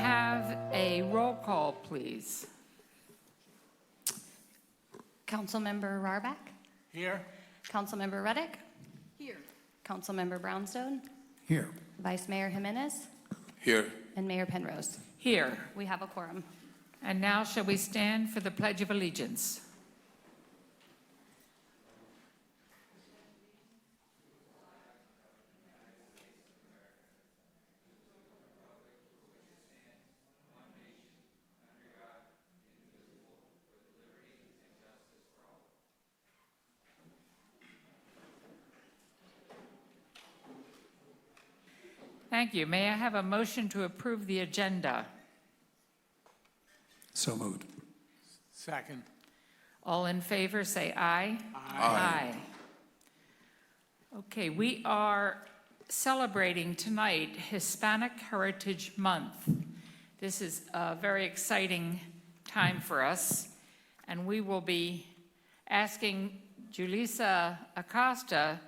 have a roll call, please? Councilmember Rarback? Here. Councilmember Reddick? Here. Councilmember Brownstone? Here. Vice Mayor Jimenez? Here. And Mayor Penrose. Here. We have a quorum. And now shall we stand for the Pledge of Allegiance? Thank you. May I have a motion to approve the agenda? So moved. Second. All in favor, say aye. Aye. Okay, we are celebrating tonight Hispanic Heritage Month. This is a very exciting time for us, and we will be asking Julissa Acosta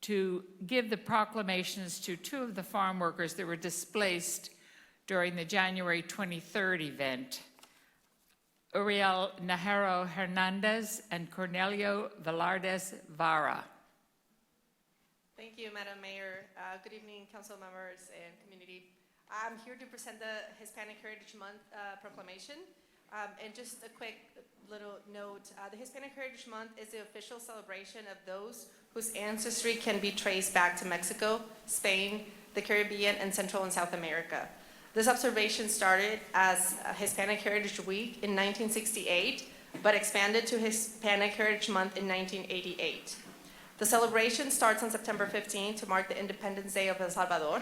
to give the proclamations to two of the farm workers that were displaced during the January 23rd event, Uriel Najero Hernandez and Cornelio Velardes Vara. Thank you, Madam Mayor. Good evening, council members and community. I'm here to present the Hispanic Heritage Month proclamation. And just a quick little note, the Hispanic Heritage Month is the official celebration of those whose ancestry can be traced back to Mexico, Spain, the Caribbean, and Central and South America. This observation started as Hispanic Heritage Week in 1968, but expanded to Hispanic Heritage Month in 1988. The celebration starts on September 15 to mark the Independence Day of El Salvador,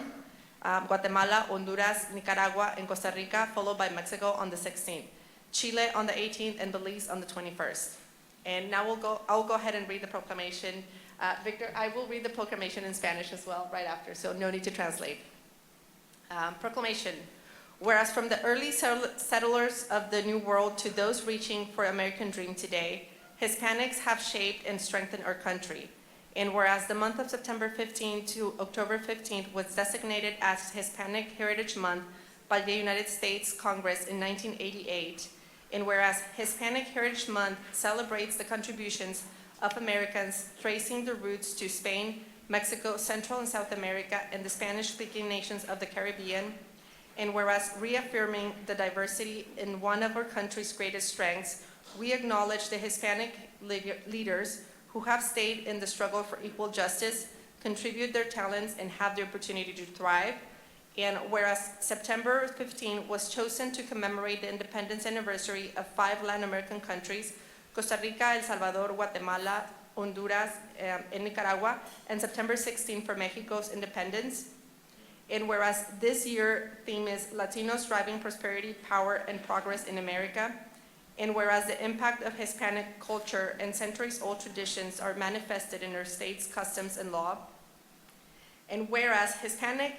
Guatemala, Honduras, Nicaragua, and Costa Rica, followed by Mexico on the 16th, Chile on the 18th, and Belize on the 21st. And now I'll go ahead and read the proclamation. Victor, I will read the proclamation in Spanish as well right after, so no need to translate. Proclamation. Whereas from the early settlers of the New World to those reaching for American dream today, Hispanics have shaped and strengthened our country. And whereas the month of September 15 to October 15th was designated as Hispanic Heritage Month by the United States Congress in 1988, and whereas Hispanic Heritage Month celebrates the contributions of Americans tracing their roots to Spain, Mexico, Central and South America, and the Spanish-speaking nations of the Caribbean, and whereas reaffirming the diversity in one of our country's greatest strengths, we acknowledge the Hispanic leaders who have stayed in the struggle for equal justice, contribute their talents, and have the opportunity to thrive. And whereas September 15 was chosen to commemorate the independence anniversary of 5 Latin American countries, Costa Rica, El Salvador, Guatemala, Honduras, and Nicaragua, and September 16 for Mexico's independence. And whereas this year theme is Latinos driving prosperity, power, and progress in America, and whereas the impact of Hispanic culture and centuries-old traditions are manifested in our state's customs and law, and whereas Hispanic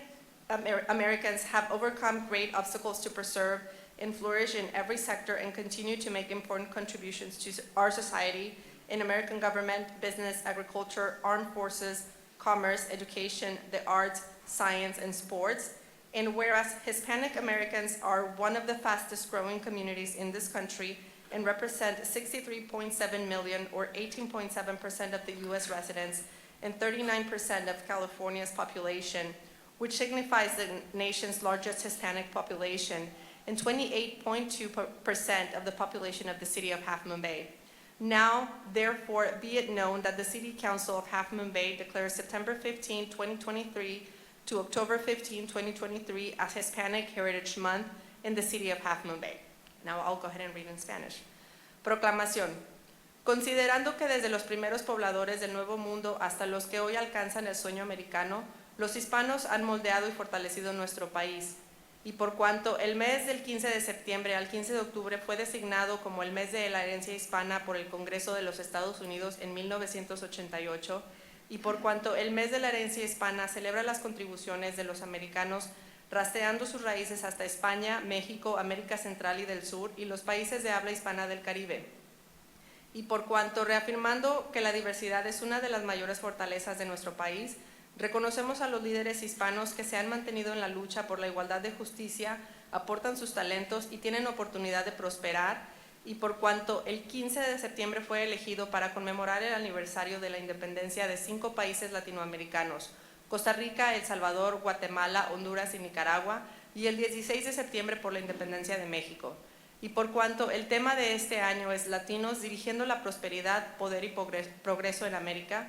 Americans have overcome great obstacles to preserve and flourish in every sector and continue to make important contributions to our society in American government, business, agriculture, armed forces, commerce, education, the arts, science, and sports. And whereas Hispanic Americans are one of the fastest growing communities in this country and represent 63.7 million or 18.7% of the US residents and 39% of California's population, which signifies the nation's largest Hispanic population, and 28.2% of the population of the city of Half Moon Bay. Now, therefore, be it known that the City Council of Half Moon Bay declares September 15, 2023 to October 15, 2023 as Hispanic Heritage Month in the city of Half Moon Bay. Now I'll go ahead and read in Spanish. Proclamación. Considerando que desde los primeros pobladores del Nuevo Mundo hasta los que hoy alcanzan el sueño americano, los hispanos han moldeado y fortalecido nuestro país. Y por cuanto el mes del 15 de septiembre al 15 de octubre fue designado como el mes de la herencia hispana por el Congreso de los Estados Unidos en 1988, y por cuanto el mes de la herencia hispana celebra las contribuciones de los americanos rastreando sus raíces hasta España, México, América Central y del Sur y los países de habla hispana del Caribe. Y por cuanto reafirmando que la diversidad es una de las mayores fortalezas de nuestro país, Reconocemos a los líderes hispanos que se han mantenido en la lucha por la igualdad de justicia, aportan sus talentos y tienen oportunidad de prosperar, y por cuanto el 15 de septiembre fue elegido para conmemorar el aniversario de la independencia de 5 países latinoamericanos: Costa Rica, El Salvador, Guatemala, Honduras y Nicaragua, y el 16 de septiembre por la independencia de México. Y por cuanto el tema de este año es Latinos dirigiendo la prosperidad, poder y progreso en América,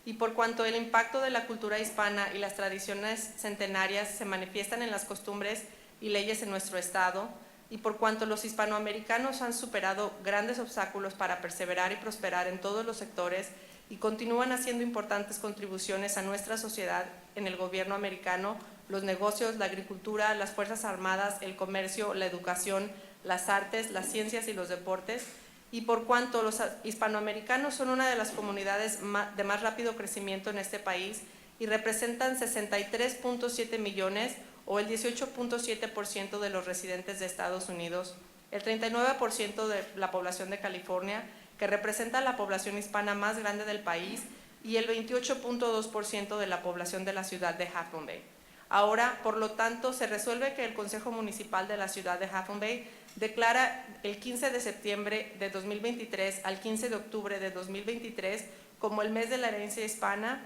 y por cuanto el impacto de la cultura hispana y las tradiciones centenarias se manifiestan en las costumbres y leyes en nuestro estado, y por cuanto los hispanoamericanos han superado grandes obstáculos para perseverar y prosperar en todos los sectores y continúan haciendo importantes contribuciones a nuestra sociedad en el gobierno americano, los negocios, la agricultura, las Fuerzas Armadas, el comercio, la educación, las artes, las ciencias y los deportes, y por cuanto los hispanoamericanos son una de las comunidades de más rápido crecimiento en este país y representan 63.7 millones o el 18.7% de los residentes de Estados Unidos, el 39% de la población de California, que representa la población hispana más grande del país, y el 28.2% de la población de la ciudad de Half Moon Bay. Ahora, por lo tanto, se resuelve que el Consejo Municipal de la ciudad de Half Moon Bay declara el 15 de septiembre de 2023 al 15 de octubre de 2023 como el mes de la herencia hispana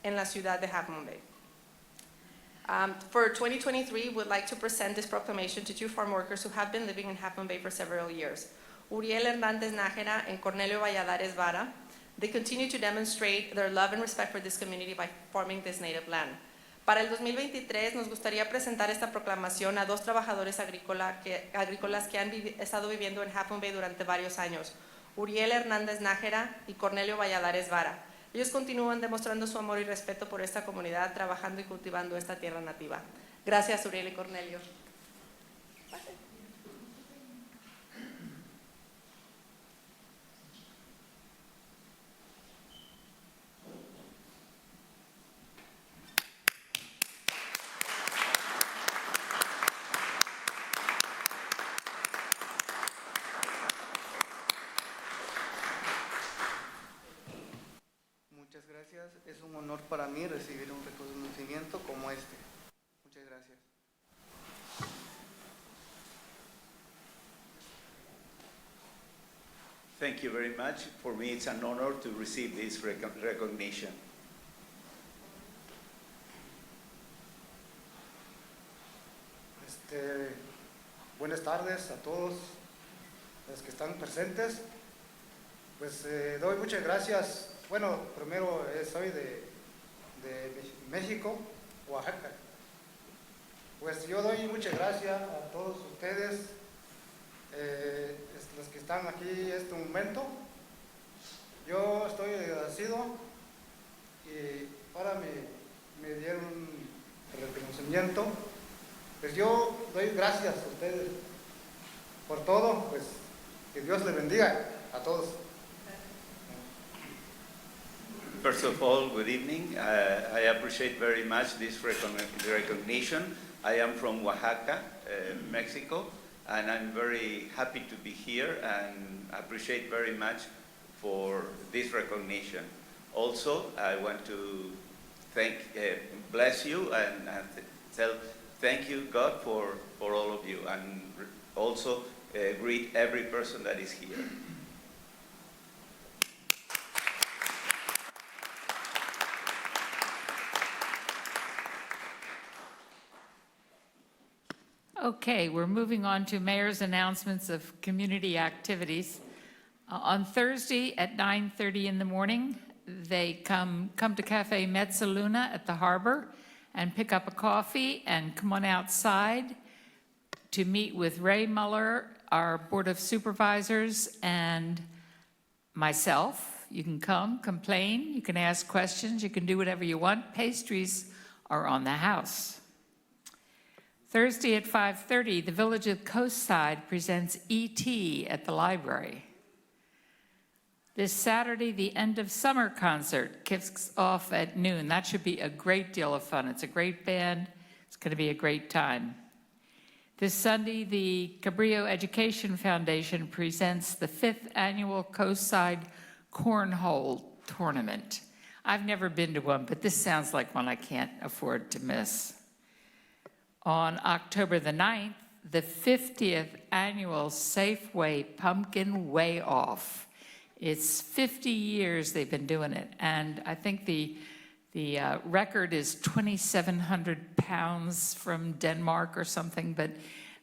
en la ciudad de Half Moon Bay. For 2023, we'd like to present this proclamation to 2 farm workers who have been living in Half Moon Bay for several years. Uriel Hernández Nájera and Cornelio Valladares Vara. They continue to demonstrate their love and respect for this community by farming this native land. Para el 2023 nos gustaría presentar esta proclamación a 2 trabajadores agrícolas que han estado viviendo en Half Moon Bay durante varios años, Uriel Hernández Nájera y Cornelio Valladares Vara. Ellos continúan demostrando su amor y respeto por esta comunidad, trabajando y cultivando esta tierra nativa. Gracias, Uriel y Cornelio. Muchas gracias. Es un honor para mí recibir un reconocimiento como este. Muchas gracias. Thank you very much. For me, it's an honor to receive this recognition. Buenas tardes a todos los que están presentes. Pues doy muchas gracias. Bueno, primero soy de México, Oaxaca. Pues yo doy muchas gracias a todos ustedes, los que están aquí en este momento. Yo estoy agradecido y ahora me dieron el reconocimiento. Pues yo doy gracias a ustedes por todo, pues que Dios les bendiga a todos. First of all, good evening. I appreciate very much this recognition. I am from Oaxaca, Mexico, and I'm very happy to be here and appreciate very much for this recognition. Also, I want to bless you and tell thank you, God, for all of you, and also greet every person that is here. Okay, we're moving on to mayor's announcements of community activities. On Thursday at 9:30 in the morning, they come to Cafe Mezzaluna at the harbor and pick up a coffee and come on outside to meet with Ray Muller, our Board of Supervisors, and myself. You can come, complain, you can ask questions, you can do whatever you want. Pastries are on the house. Thursday at 5:30, the Village of Coastside presents E.T. at the library. This Saturday, the End of Summer concert kicks off at noon. That should be a great deal of fun. It's a great band. It's going to be a great time. This Sunday, the Cabrillo Education Foundation presents the 5th annual Coastside Cornhole Tournament. I've never been to one, but this sounds like one I can't afford to miss. On October the 9th, the 50th annual Safeway Pumpkin Way Off. It's 50 years they've been doing it, and I think the record is 2,700 pounds from Denmark or something, but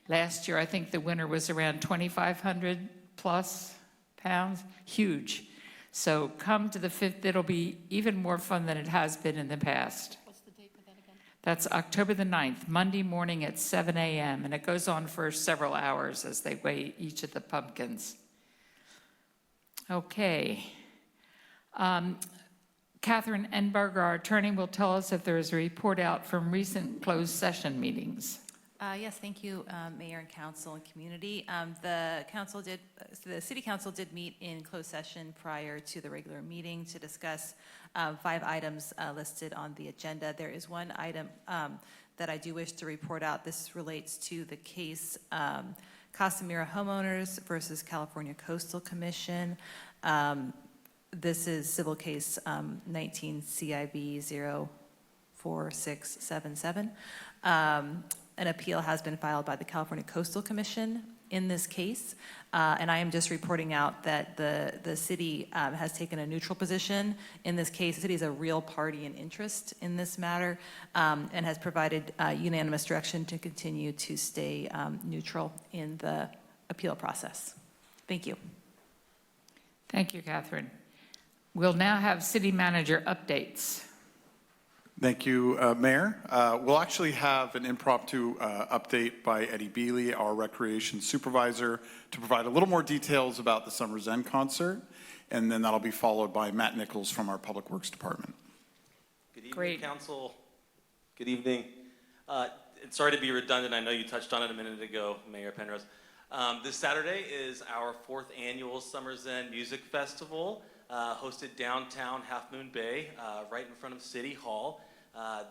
last year I think the winner was around 2,500 plus pounds. Huge. So come to the 5th. It'll be even more fun than it has been in the past. What's the date for that again? That's October the 9th, Monday morning at 7 a.m., and it goes on for several hours as they weigh each of the pumpkins. Okay. Catherine Enberger, our attorney, will tell us if there is a report out from recent closed session meetings. Yes, thank you, Mayor and Council and community. The City Council did meet in closed session prior to the regular meeting to discuss 5 items listed on the agenda. There is one item that I do wish to report out. This relates to the case Casamira Homeowners versus California Coastal Commission. This is civil case 19 CIB 04677. An appeal has been filed by the California Coastal Commission in this case, and I am just reporting out that the city has taken a neutral position in this case. The city is a real party in interest in this matter, and has provided unanimous direction to continue to stay neutral in the appeal process. Thank you. Thank you, Catherine. We'll now have city manager updates. Thank you, Mayor. We'll actually have an impromptu update by Eddie Bealey, our recreation supervisor, to provide a little more details about the Summer's End concert, and then that'll be followed by Matt Nichols from our Public Works Department. Good evening, Great. Council. Good evening. Sorry to be redundant. I know you touched on it a minute ago, Mayor Penrose. This Saturday is our 4th annual Summer's End Music Festival, hosted downtown Half Moon Bay, right in front of City Hall.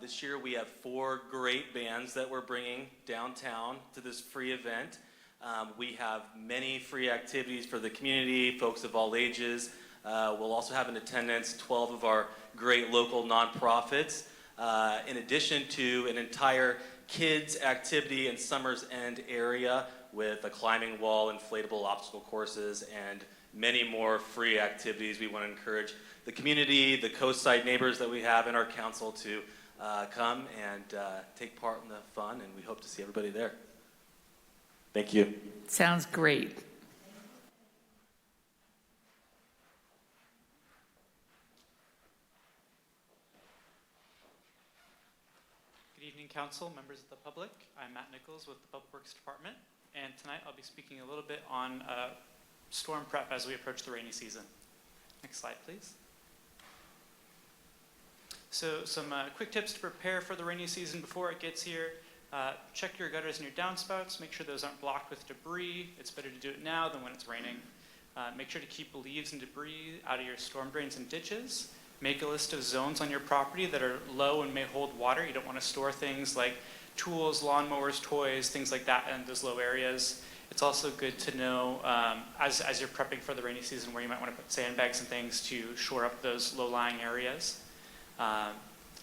This year we have 4 great bands that we're bringing downtown to this free event. We have many free activities for the community, folks of all ages. We'll also have in attendance 12 of our great local nonprofits, in addition to an entire kids activity in Summer's End area with a climbing wall, inflatable obstacle courses, and many more free activities. We want to encourage the community, the coastside neighbors that we have in our council to come and take part in the fun, and we hope to see everybody there. Thank you. Sounds great. Good evening, Council, members of the public. I'm Matt Nichols with the Public Works Department, and tonight I'll be speaking a little bit on storm prep as we approach the rainy season. Next slide, please. So some quick tips to prepare for the rainy season before it gets here. Check your gutters and your downspouts. Make sure those aren't blocked with debris. It's better to do it now than when it's raining. Make sure to keep leaves and debris out of your storm drains and ditches. Make a list of zones on your property that are low and may hold water. You don't want to store things like tools, lawnmowers, toys, things like that in those low areas. It's also good to know, as you're prepping for the rainy season, where you might want to put sandbags and things to shore up those low-lying areas.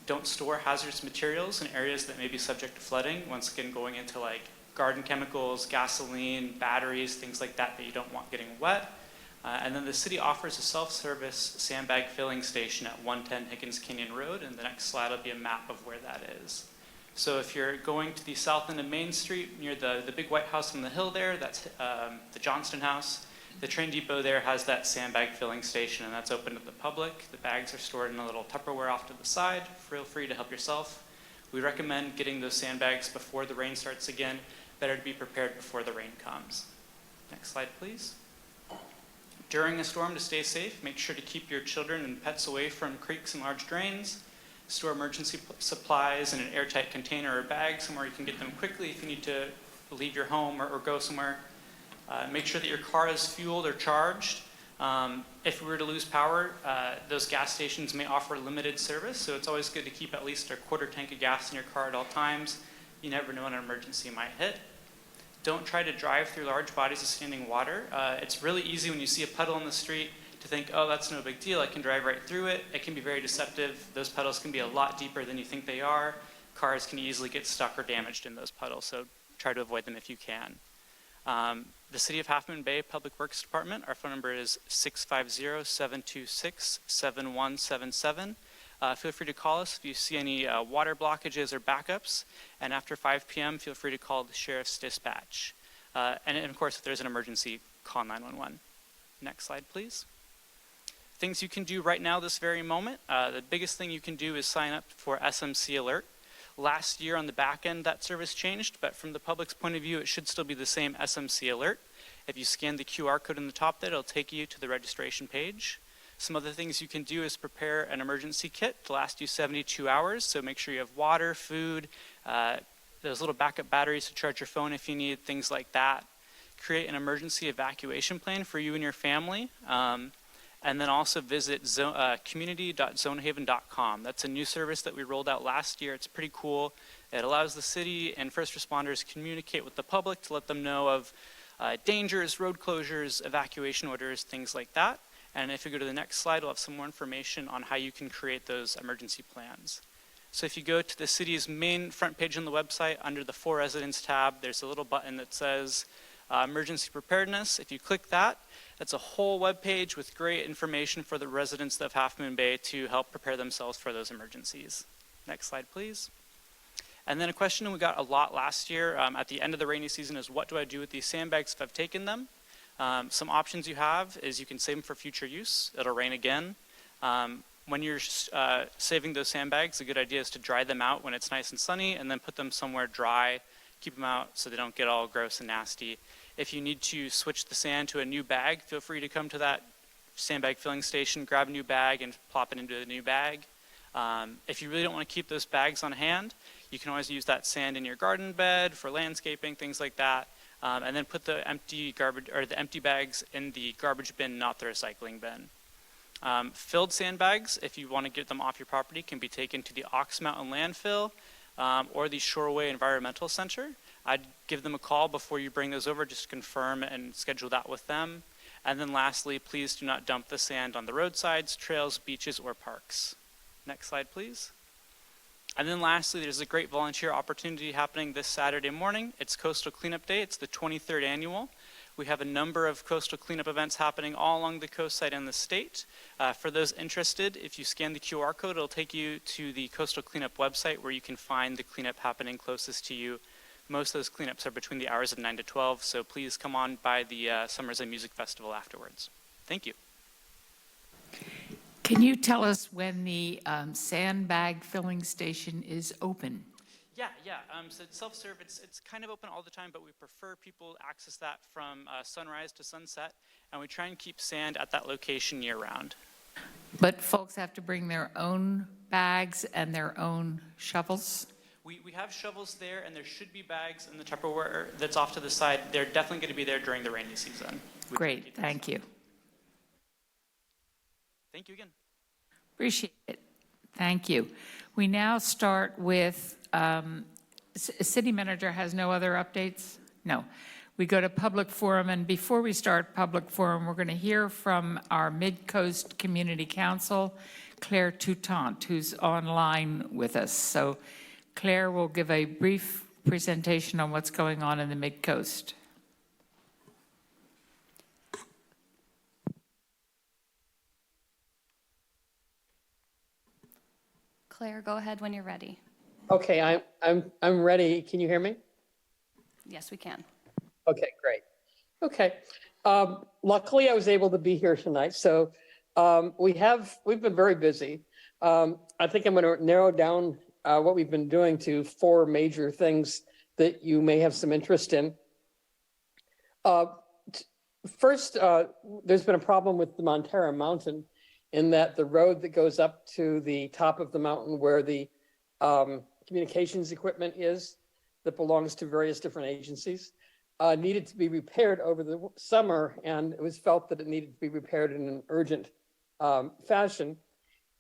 Don't store hazardous materials in areas that may be subject to flooding. Once again, going into like garden chemicals, gasoline, batteries, things like that that you don't want getting wet. And then the city offers a self-service sandbag filling station at 110 Higgins Canyon Road, and the next slide will be a map of where that is. So if you're going to the south end of Main Street, near the big white house on the hill there, that's the Johnston House. The train depot there has that sandbag filling station, and that's open to the public. The bags are stored in a little Tupperware off to the side. Feel free to help yourself. We recommend getting those sandbags before the rain starts again. Better to be prepared before the rain comes. Next slide, please. During a storm, to stay safe, make sure to keep your children and pets away from creeks and large drains. Store emergency supplies in an airtight container or bag somewhere you can get them quickly if you need to leave your home or go somewhere. Make sure that your car is fueled or charged. If we were to lose power, those gas stations may offer limited service, so it's always good to keep at least a quarter tank of gas in your car at all times. You never know when an emergency might hit. Don't try to drive through large bodies of standing water. It's really easy when you see a puddle in the street to think, oh, that's no big deal, I can drive right through it. It can be very deceptive. Those puddles can be a lot deeper than you think they are. Cars can easily get stuck or damaged in those puddles, so try to avoid them if you can. The City of Half Moon Bay Public Works Department, our phone number is 650-726-7177. Feel free to call us if you see any water blockages or backups. And after 5 p.m., feel free to call the Sheriff's Dispatch. And of course, if there's an emergency, call 911. Next slide, please. Things you can do right now this very moment. The biggest thing you can do is sign up for SMC Alert. Last year on the back end, that service changed, but from the public's point of view, it should still be the same SMC Alert. If you scan the QR code in the top there, it'll take you to the registration page. Some other things you can do is prepare an emergency kit to last you 72 hours. So make sure you have water, food, those little backup batteries to charge your phone if you need, things like that. Create an emergency evacuation plan for you and your family. And then also visit community.zonehaven.com. That's a new service that we rolled out last year. It's pretty cool. It allows the city and first responders to communicate with the public to let them know of dangers, road closures, evacuation orders, things like that. And if you go to the next slide, we'll have some more information on how you can create those emergency plans. So if you go to the city's main front page on the website, under the For Residents tab, there's a little button that says Emergency Preparedness. If you click that, that's a whole web page with great information for the residents of Half Moon Bay to help prepare themselves for those emergencies. Next slide, please. And then a question we got a lot last year at the end of the rainy season is, what do I do with these sandbags if I've taken them? Some options you have is you can save them for future use. It'll rain again. When you're saving those sandbags, a good idea is to dry them out when it's nice and sunny and then put them somewhere dry. Keep them out so they don't get all gross and nasty. If you need to switch the sand to a new bag, feel free to come to that sandbag filling station, grab a new bag and plop it into the new bag. If you really don't want to keep those bags on hand, you can always use that sand in your garden bed for landscaping, things like that. And then put the empty bags in the garbage bin, not the recycling bin. Filled sandbags, if you want to get them off your property, can be taken to the Ox Mountain landfill or the Shoreway Environmental Center. I'd give them a call before you bring those over, just to confirm and schedule that with them. And then lastly, please do not dump the sand on the roadsides, trails, beaches, or parks. Next slide, please. And then lastly, there's a great volunteer opportunity happening this Saturday morning. It's Coastal Cleanup Day. It's the 23rd annual. We have a number of coastal cleanup events happening all along the coast side and the state. For those interested, if you scan the QR code, it'll take you to the Coastal Cleanup website where you can find the cleanup happening closest to you. Most of those cleanups are between the hours of 9 to 12, so please come on by the Summer Zen Music Festival afterwards. Thank you. Can you tell us when the sandbag filling station is open? Yeah. So it's self-serve. It's kind of open all the time, but we prefer people access that from sunrise to sunset, and we try and keep sand at that location year-round. But folks have to bring their own bags and their own shovels? We have shovels there, and there should be bags in the Tupperware that's off to the side. They're definitely going to be there during the rainy season. Great, thank you. Thank you again. Appreciate it. Thank you. We now start with, City Manager has no other updates? No. We go to public forum, and before we start public forum, we're going to hear from our Mid-Coast Community Council, Claire Toutant, who's online with us. So Claire will give a brief presentation on what's going on in the Mid-Coast. Claire, go ahead when you're ready. Okay, I'm ready. Can you hear me? Yes, we can. Okay, great. Okay. Luckily, I was able to be here tonight. So we've been very busy. I think I'm going to narrow down what we've been doing to 4 major things that you may have some interest in. First, there's been a problem with the Montara Mountain in that the road that goes up to the top of the mountain where the communications equipment is that belongs to various different agencies needed to be repaired over the summer, and it was felt that it needed to be repaired in an urgent fashion.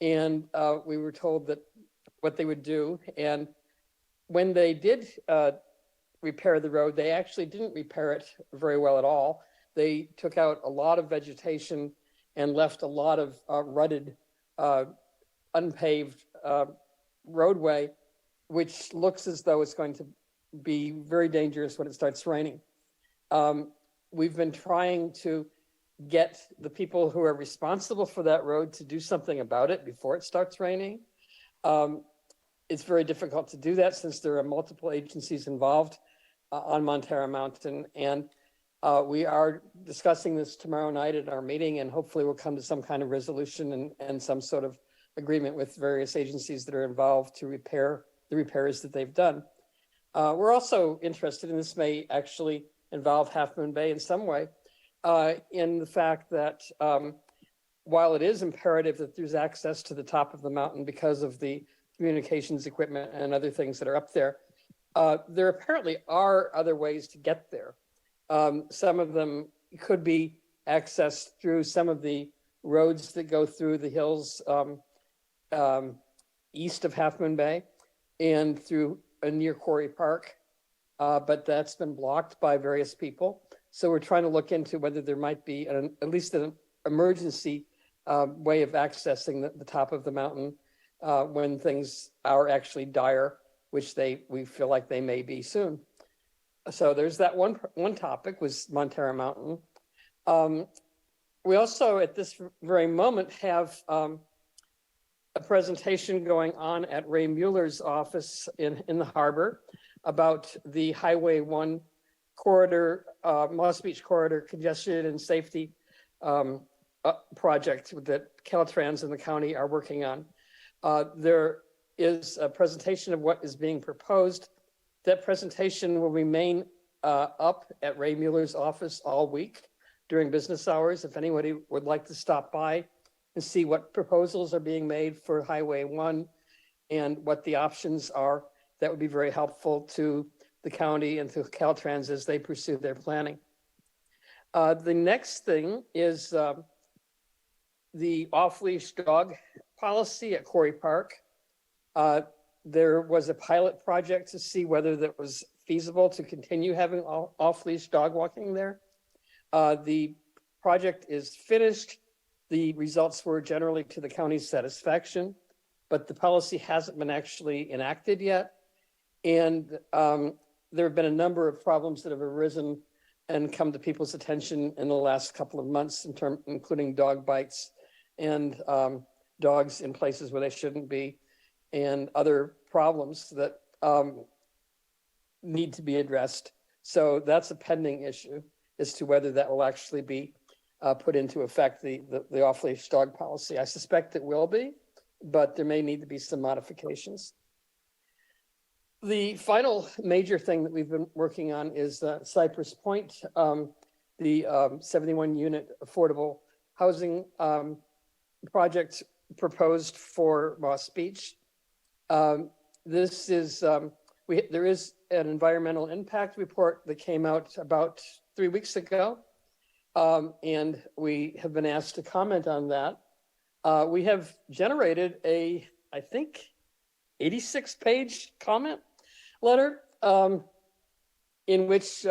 And we were told that what they would do, and when they did repair the road, they actually didn't repair it very well at all. They took out a lot of vegetation and left a lot of rutted, unpaved roadway, which looks as though it's going to be very dangerous when it starts raining. We've been trying to get the people who are responsible for that road to do something about it before it starts raining. It's very difficult to do that since there are multiple agencies involved on Montara Mountain. And we are discussing this tomorrow night at our meeting, and hopefully we'll come to some kind of resolution and some sort of agreement with various agencies that are involved to repair the repairs that they've done. We're also interested, and this may actually involve Half Moon Bay in some way, in the fact that while it is imperative that there's access to the top of the mountain because of the communications equipment and other things that are up there, there apparently are other ways to get there. Some of them could be accessed through some of the roads that go through the hills east of Half Moon Bay and through near Quarry Park, but that's been blocked by various people. So we're trying to look into whether there might be at least an emergency way of accessing the top of the mountain when things are actually dire, which we feel like they may be soon. So there's that one topic was Montara Mountain. We also at this very moment have a presentation going on at Ray Mueller's office in the harbor about the Highway 1 corridor, Moss Beach corridor congestion and safety project that Caltrans and the county are working on. There is a presentation of what is being proposed. That presentation will remain up at Ray Mueller's office all week during business hours. If anybody would like to stop by and see what proposals are being made for Highway 1 and what the options are, that would be very helpful to the county and to Caltrans as they pursue their planning. The next thing is the off-leash dog policy at Quarry Park. There was a pilot project to see whether that was feasible to continue having off-leash dog walking there. The project is finished. The results were generally to the county's satisfaction, but the policy hasn't been actually enacted yet. And there have been a number of problems that have arisen and come to people's attention in the last couple of months, including dog bites and dogs in places where they shouldn't be, and other problems that need to be addressed. So that's a pending issue as to whether that will actually be put into effect, the off-leash dog policy. I suspect it will be, but there may need to be some modifications. The final major thing that we've been working on is Cypress Point, the 71-unit affordable housing project proposed for Moss Beach. This is, there is an environmental impact report that came out about 3 weeks ago, and we have been asked to comment on that. We have generated I think, 86-page comment letter in which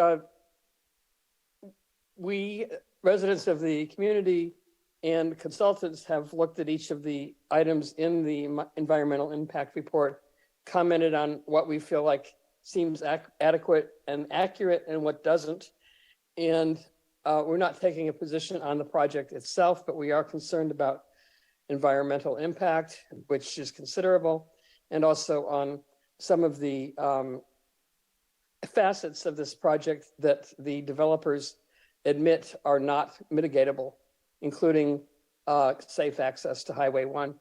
we, residents of the community and consultants, have looked at each of the items in the environmental impact report, commented on what we feel like seems adequate and accurate and what doesn't. And we're not taking a position on the project itself, but we are concerned about environmental impact, which is considerable, and also on some of the facets of this project that the developers admit are not mitigatable, including safe access to Highway 1.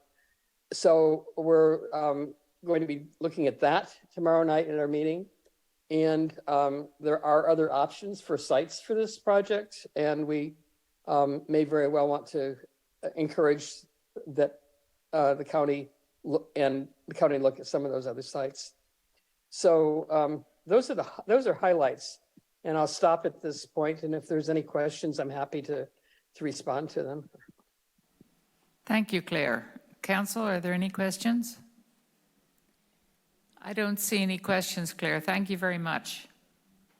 So we're going to be looking at that tomorrow night at our meeting. And there are other options for sites for this project, and we may very well want to encourage that the county look at some of those other sites. So those are highlights, and I'll stop at this point. And if there's any questions, I'm happy to respond to them. Thank you, Claire. Council, are there any questions? I don't see any questions, Claire. Thank you very much.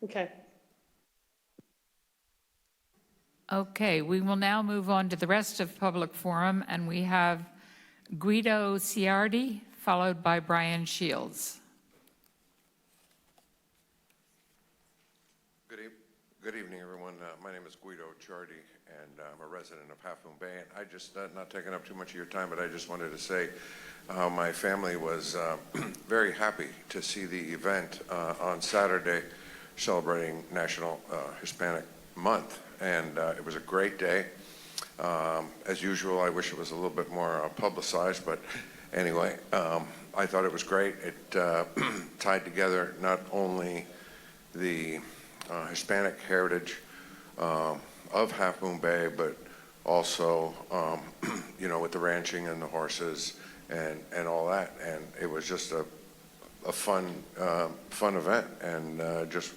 Okay. Okay, we will now move on to the rest of public forum, and we have Guido Ciardi, followed by Brian Shields. Good evening, everyone. My name is Guido Ciardi, and I'm a resident of Half Moon Bay. And I just, not taking up too much of your time, but I just wanted to say my family was very happy to see the event on Saturday celebrating National Hispanic Month. And it was a great day. As usual, I wish it was a little bit more publicized, but anyway, I thought it was great. It tied together not only the Hispanic heritage of Half Moon Bay, but also, you know, with the ranching and the horses and all that. And it was just a fun event, and just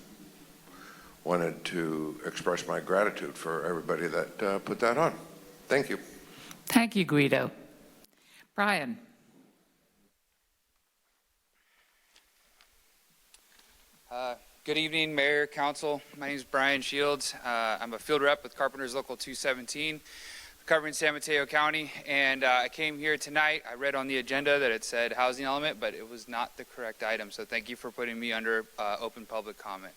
wanted to express my gratitude for everybody that put that on. Thank you. Thank you, Guido. Brian. Good evening, Mayor, Council. My name is Brian Shields. I'm a field rep with Carpenters Local 217, covering San Mateo County. And I came here tonight. I read on the agenda that it said housing element, but it was not the correct item. So thank you for putting me under open public comment.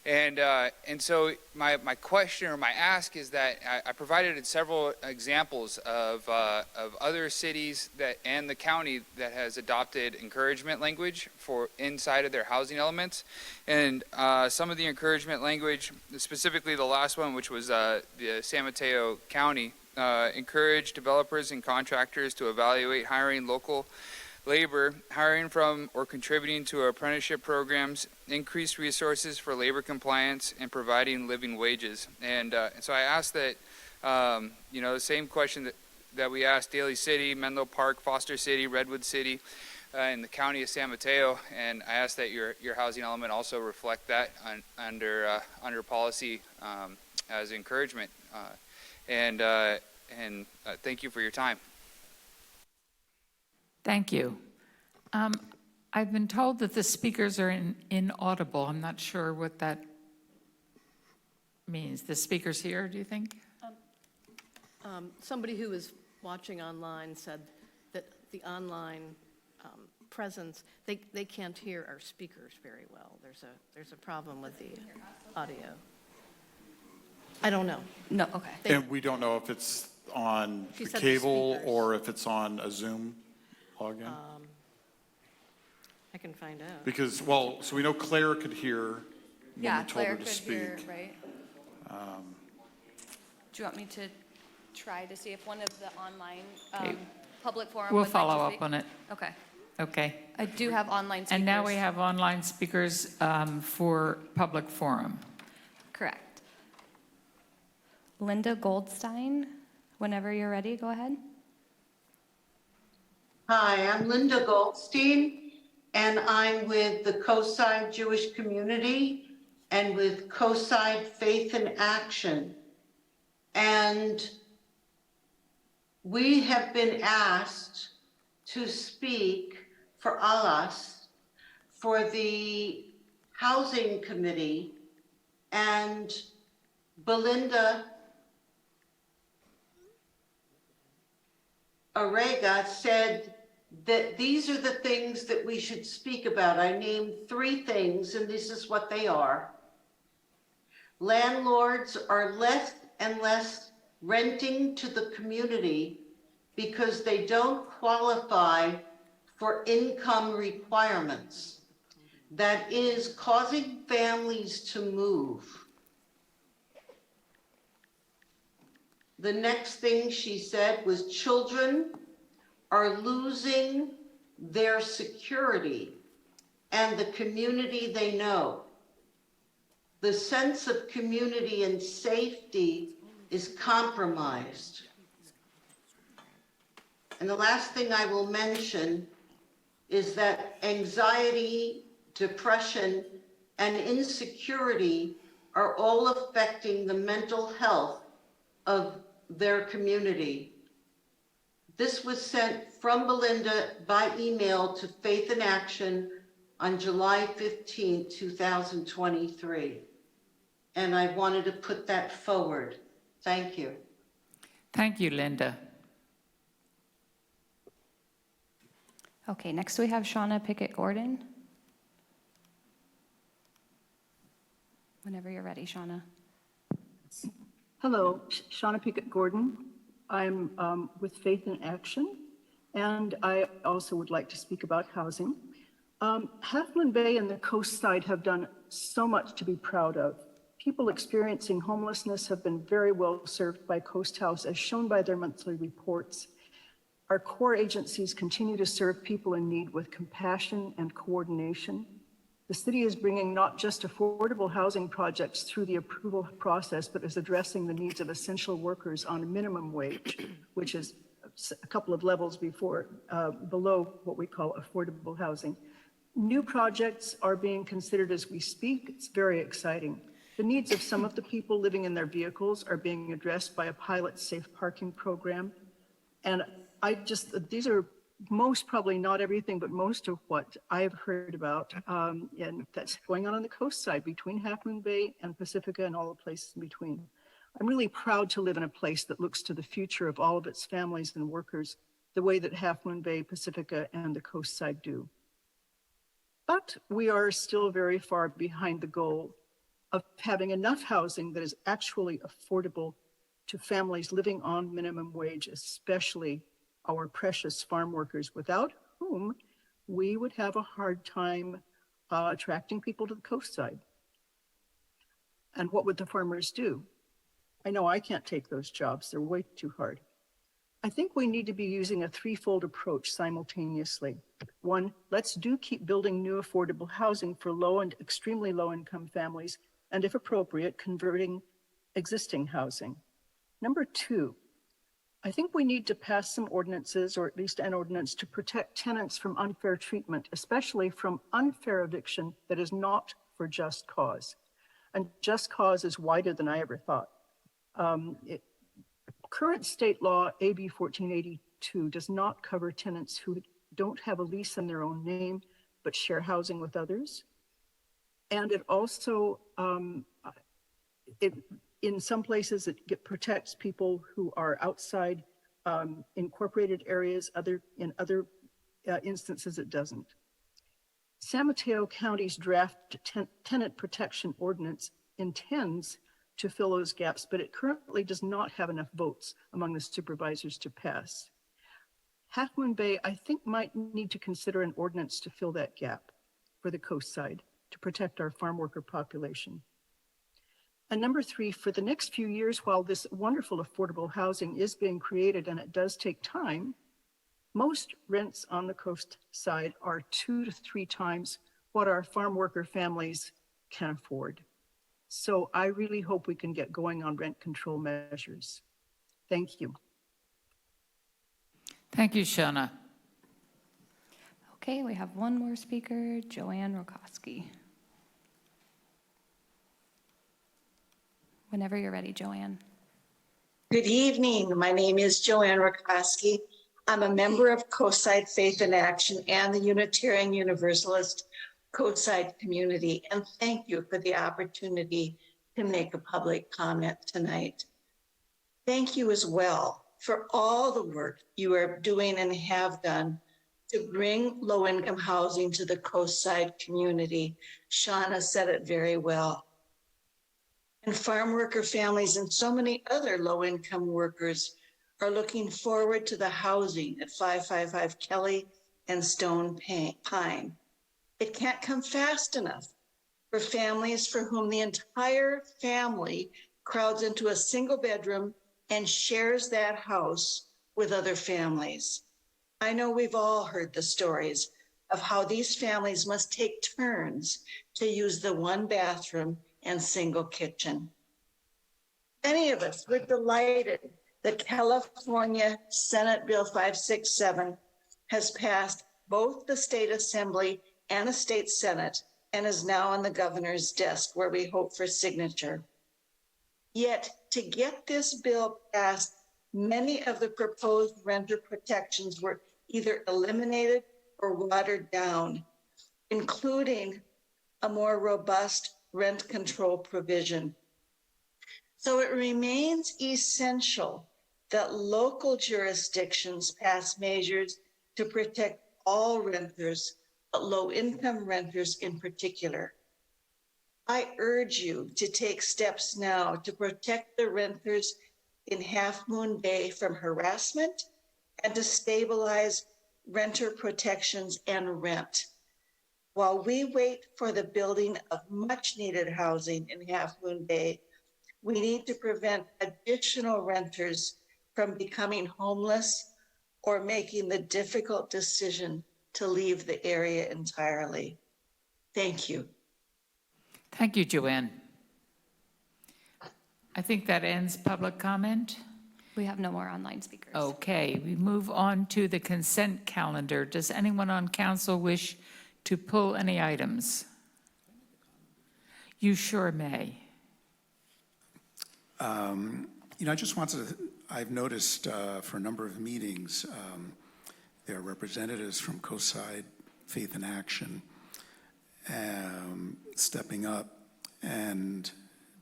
And so my question or my ask is that I provided several examples of other cities that and the county that has adopted encouragement language for inside of their housing elements, and some of the encouragement language, specifically the last one, which was the San Mateo County, encourage developers and contractors to evaluate hiring local labor, hiring from or contributing to apprenticeship programs, increased resources for labor compliance, and providing living wages. And so I asked that, you know, the same question that we asked Daly City, Menlo Park, Foster City, Redwood City, in the county of San Mateo, and I asked that your housing element also reflect that under policy as encouragement. And thank you for your time. Thank you. I've been told that the speakers are inaudible. I'm not sure what that means. The speakers here, do you think? Somebody who was watching online said that the online presence, they can't hear our speakers very well. There's a problem with the audio. I don't know. No, okay. And we don't know if it's on She the said the cable speakers. or if it's on a Zoom login. I can find out. Because, well, so we know Claire could hear when Yeah, we told Claire her to could speak. hear, right? Do you want me to try to see if one of the online Okay. public forum We'll would like to follow speak? up on it. Okay. Okay. I do have online speakers. And now we have online speakers for public forum. Correct. Linda Goldstein, whenever you're ready, go ahead. Hi, I'm Linda Goldstein, and I'm with the Coastside Jewish Community and with Coastside Faith in Action. And we have been asked to speak for Alas for the Housing Committee, and Belinda Orega said that these are the things that we should speak about. I named 3 things, and this is what they are. Landlords are less and less renting to the community because they don't qualify for income requirements. That is causing families to move. The next thing she said was children are losing their security and the community they know. The sense of community and safety is compromised. And the last thing I will mention is that anxiety, depression, and insecurity are all affecting the mental health of their community. This was sent from Belinda by email to Faith in Action on July 15, 2023. and I wanted to put that forward. Thank you. Thank you, Linda. Okay, next we have Shauna Pickett-Gordon. Whenever you're ready, Shauna. Hello, Shauna Pickett-Gordon. I'm with Faith in Action, and I also would like to speak about housing. Half Moon Bay and the coast side have done so much to be proud of. People experiencing homelessness have been very well served by Coast House, as shown by their monthly reports. Our core agencies continue to serve people in need with compassion and coordination. The city is bringing not just affordable housing projects through the approval process, but is addressing the needs of essential workers on a minimum wage, which is a couple of levels below what we call affordable housing. New projects are being considered as we speak. It's very exciting. The needs of some of the people living in their vehicles are being addressed by a pilot safe parking program. And these are most, probably not everything, but most of what I've heard about, and that's going on the coast side between Half Moon Bay and Pacifica and all the places in between. I'm really proud to live in a place that looks to the future of all of its families and workers the way that Half Moon Bay, Pacifica, and the coast side do. But we are still very far behind the goal of having enough housing that is actually affordable to families living on minimum wage, especially our precious farm workers, without whom we would have a hard time attracting people to the coast side. And what would the farmers do? I know I can't take those jobs. They're way too hard. I think we need to be using a threefold approach simultaneously. One, let's keep building new affordable housing for low and extremely low income families, and if appropriate, converting existing housing. Number two, I think we need to pass some ordinances, or at least an ordinance, to protect tenants from unfair treatment, especially from unfair eviction that is not for just cause. And just cause is wider than I ever thought. Current state law, AB 1482, does not cover tenants who don't have a lease in their own name, but share housing with others. And it also, in some places, it protects people who are outside incorporated areas. In other instances, it doesn't. San Mateo County's draft tenant protection ordinance intends to fill those gaps, but it currently does not have enough votes among the supervisors to pass. Half Moon Bay, I think, might need to consider an ordinance to fill that gap for the coast side to protect our farm worker population. And number three, for the next few years, while this wonderful affordable housing is being created, and it does take time, most rents on the coast side are 2 to 3 times what our farm worker families can afford. So I really hope we can get going on rent control measures. Thank you. Thank you, Shauna. Okay, we have one more speaker, Joanne Rokoski. Whenever you're ready, Joanne. Good evening. My name is Joanne Rokoski. I'm a member of Coastside Faith in Action and the Unitarian Universalist Coastside community, and thank you for the opportunity to make a public comment tonight. Thank you as well for all the work you are doing and have done to bring low-income housing to the Coastside community. Shauna said it very well. And farm worker families and so many other low-income workers are looking forward to the housing at 555 Kelly and Stone Pine. It can't come fast enough for families for whom the entire family crowds into a single bedroom and shares that house with other families. I know we've all heard the stories of how these families must take turns to use the one bathroom and single kitchen. Many of us were delighted that California Senate Bill 567 has passed both the state assembly and a state senate and is now on the governor's desk where we hope for signature. Yet to get this bill passed, many of the proposed renter protections were either eliminated or watered down, including a more robust rent control provision So it remains essential that local jurisdictions pass measures to protect all renters, but low-income renters in particular. I urge you to take steps now to protect the renters in Half Moon Bay from harassment and to stabilize renter protections and rent. While we wait for the building of much-needed housing in Half Moon Bay, we need to prevent additional renters from becoming homeless or making the difficult decision to leave the area entirely. Thank you. Thank you, Joanne. I think that ends public comment. We have no more online speakers. Okay, we move on to the consent calendar. Does anyone on council wish to pull any items? You sure may. I just wanted to, I've noticed for a number of meetings, there are representatives from COSIDE, Faith in Action, stepping up and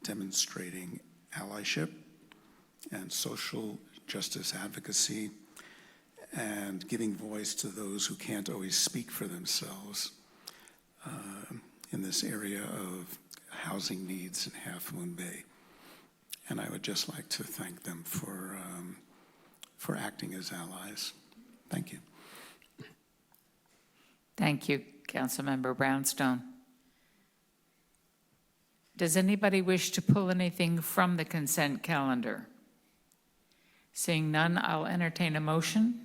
demonstrating allyship and social justice advocacy and giving voice to those who can't always speak for themselves in this area of housing needs in Half Moon Bay. And I would just like to thank them for acting as allies. Thank you. Thank you, Councilmember Brownstone. Does anybody wish to pull anything from the consent calendar? Seeing none, I'll entertain a motion.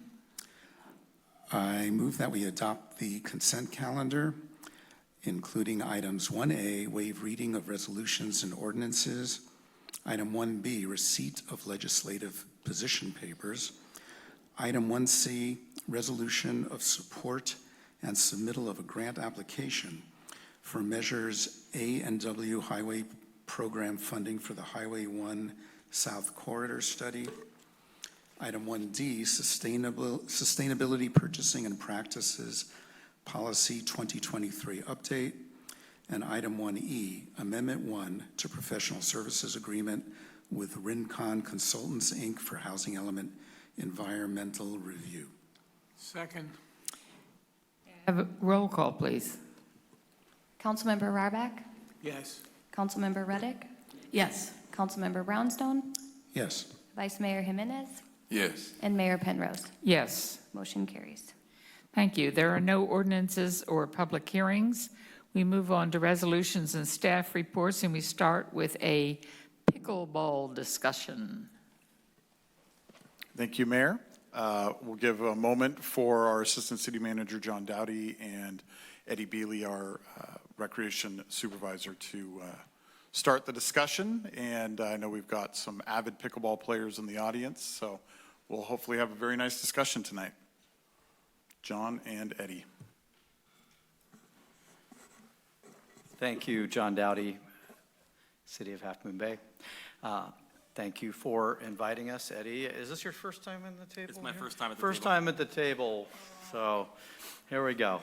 I move that we adopt the consent calendar, including items 1A, waive reading of resolutions and ordinances, item 1B, receipt of legislative position papers, item 1C, resolution of support and submittal of a grant application for measures A and W Highway Program funding for the Highway 1 South Corridor Study, item 1D, Sustainability Purchasing and Practices Policy 2023 Update, and item 1E, Amendment 1 to Professional Services Agreement with Rincon Consultants, Inc. for Housing Element Environmental Review. Second. Have a roll call, please. Councilmember Rarback, Yes. Councilmember Reddick, Yes. Councilmember Brownstone, Yes. Vice Mayor Jimenez, Yes. and Mayor Penrose. Yes. Motion carries. Thank you. There are no ordinances or public hearings. We move on to resolutions and staff reports, and we start with a pickleball discussion. Thank you, Mayor. We'll give a moment for our Assistant City Manager, John Dowdy, and Eddie Bealey, our Recreation Supervisor, to start the discussion. And I know we've got some avid pickleball players in the audience, so we'll hopefully have a very nice discussion tonight. John and Eddie. Thank you, John Dowdy, City of Half Moon Bay. Thank you for inviting us, Eddie. Is this your first time at the table? It's my first time at the First table. time at the table, so here we go.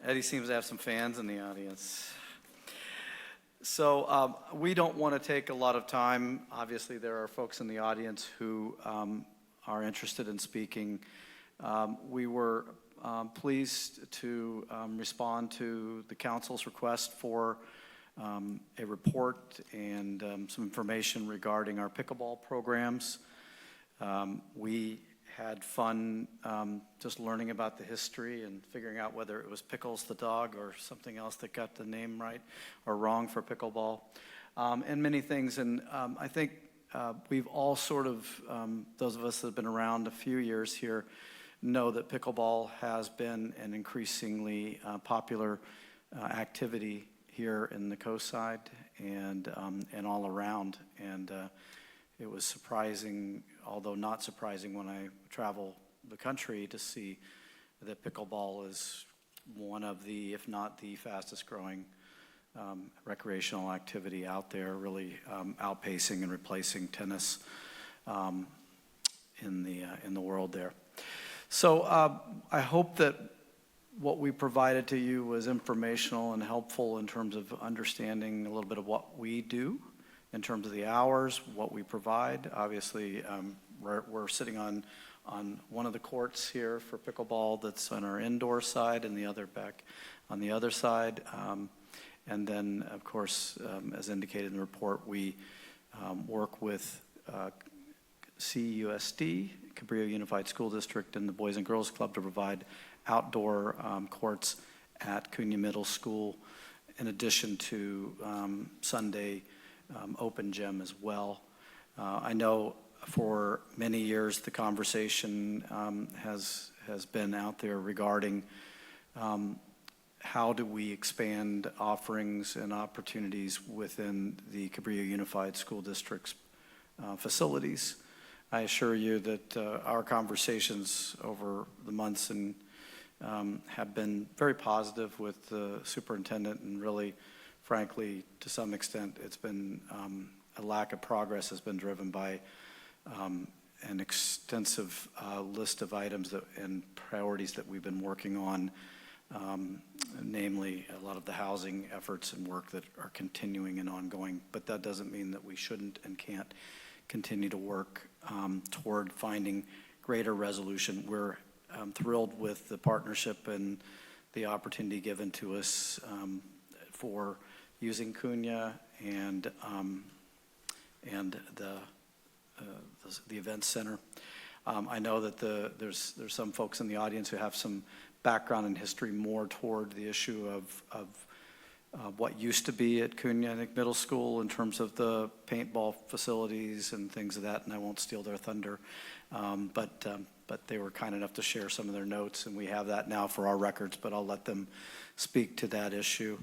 Eddie seems to have some fans in the audience. So we don't want to take a lot of time. Obviously, there are folks in the audience who are interested in speaking. We were pleased to respond to the council's request for a report and some information regarding our pickleball programs. We had fun just learning about the history and figuring out whether it was Pickles the dog or something else that got the name right or wrong for pickleball, and many things. And I think we've all sort of, those of us that have been around a few years here, know that pickleball has been an increasingly popular activity here in the coast side and all around. And it was surprising, although not surprising, when I travel the country to see that pickleball is one of the, if not the fastest growing recreational activity out there, really outpacing and replacing tennis in the world there. So I hope that what we provided to you was informational and helpful in terms of understanding a little bit of what we do in terms of the hours, what we provide. Obviously, we're sitting on one of the courts here for pickleball that's on our indoor side and the other back on the other side. And then, of course, as indicated in the report, we work with CUSD, Cabrillo Unified School District, and the Boys and Girls Club to provide outdoor courts at Cunha Middle School, in addition to Sunday open gym as well. I know for many years the conversation has been out there regarding how do we expand offerings and opportunities within the Cabrillo Unified School District's facilities. I assure you that our conversations over the months and have been very positive with the superintendent, and really, frankly, to some extent, it's been a lack of progress has been driven by an extensive list of items and priorities that we've been working on, namely a lot of the housing efforts and work that are continuing and ongoing. But that doesn't mean that we shouldn't and can't continue to work toward finding greater resolution. We're thrilled with the partnership and the opportunity given to us for using Cunha and the event center. I know that there's some folks in the audience who have some background and history more toward the issue of what used to be at Cunha Middle School in terms of the paintball facilities and things of that, and I won't steal their thunder. But they were kind enough to share some of their notes, and we have that now for our records, but I'll let them speak to that issue.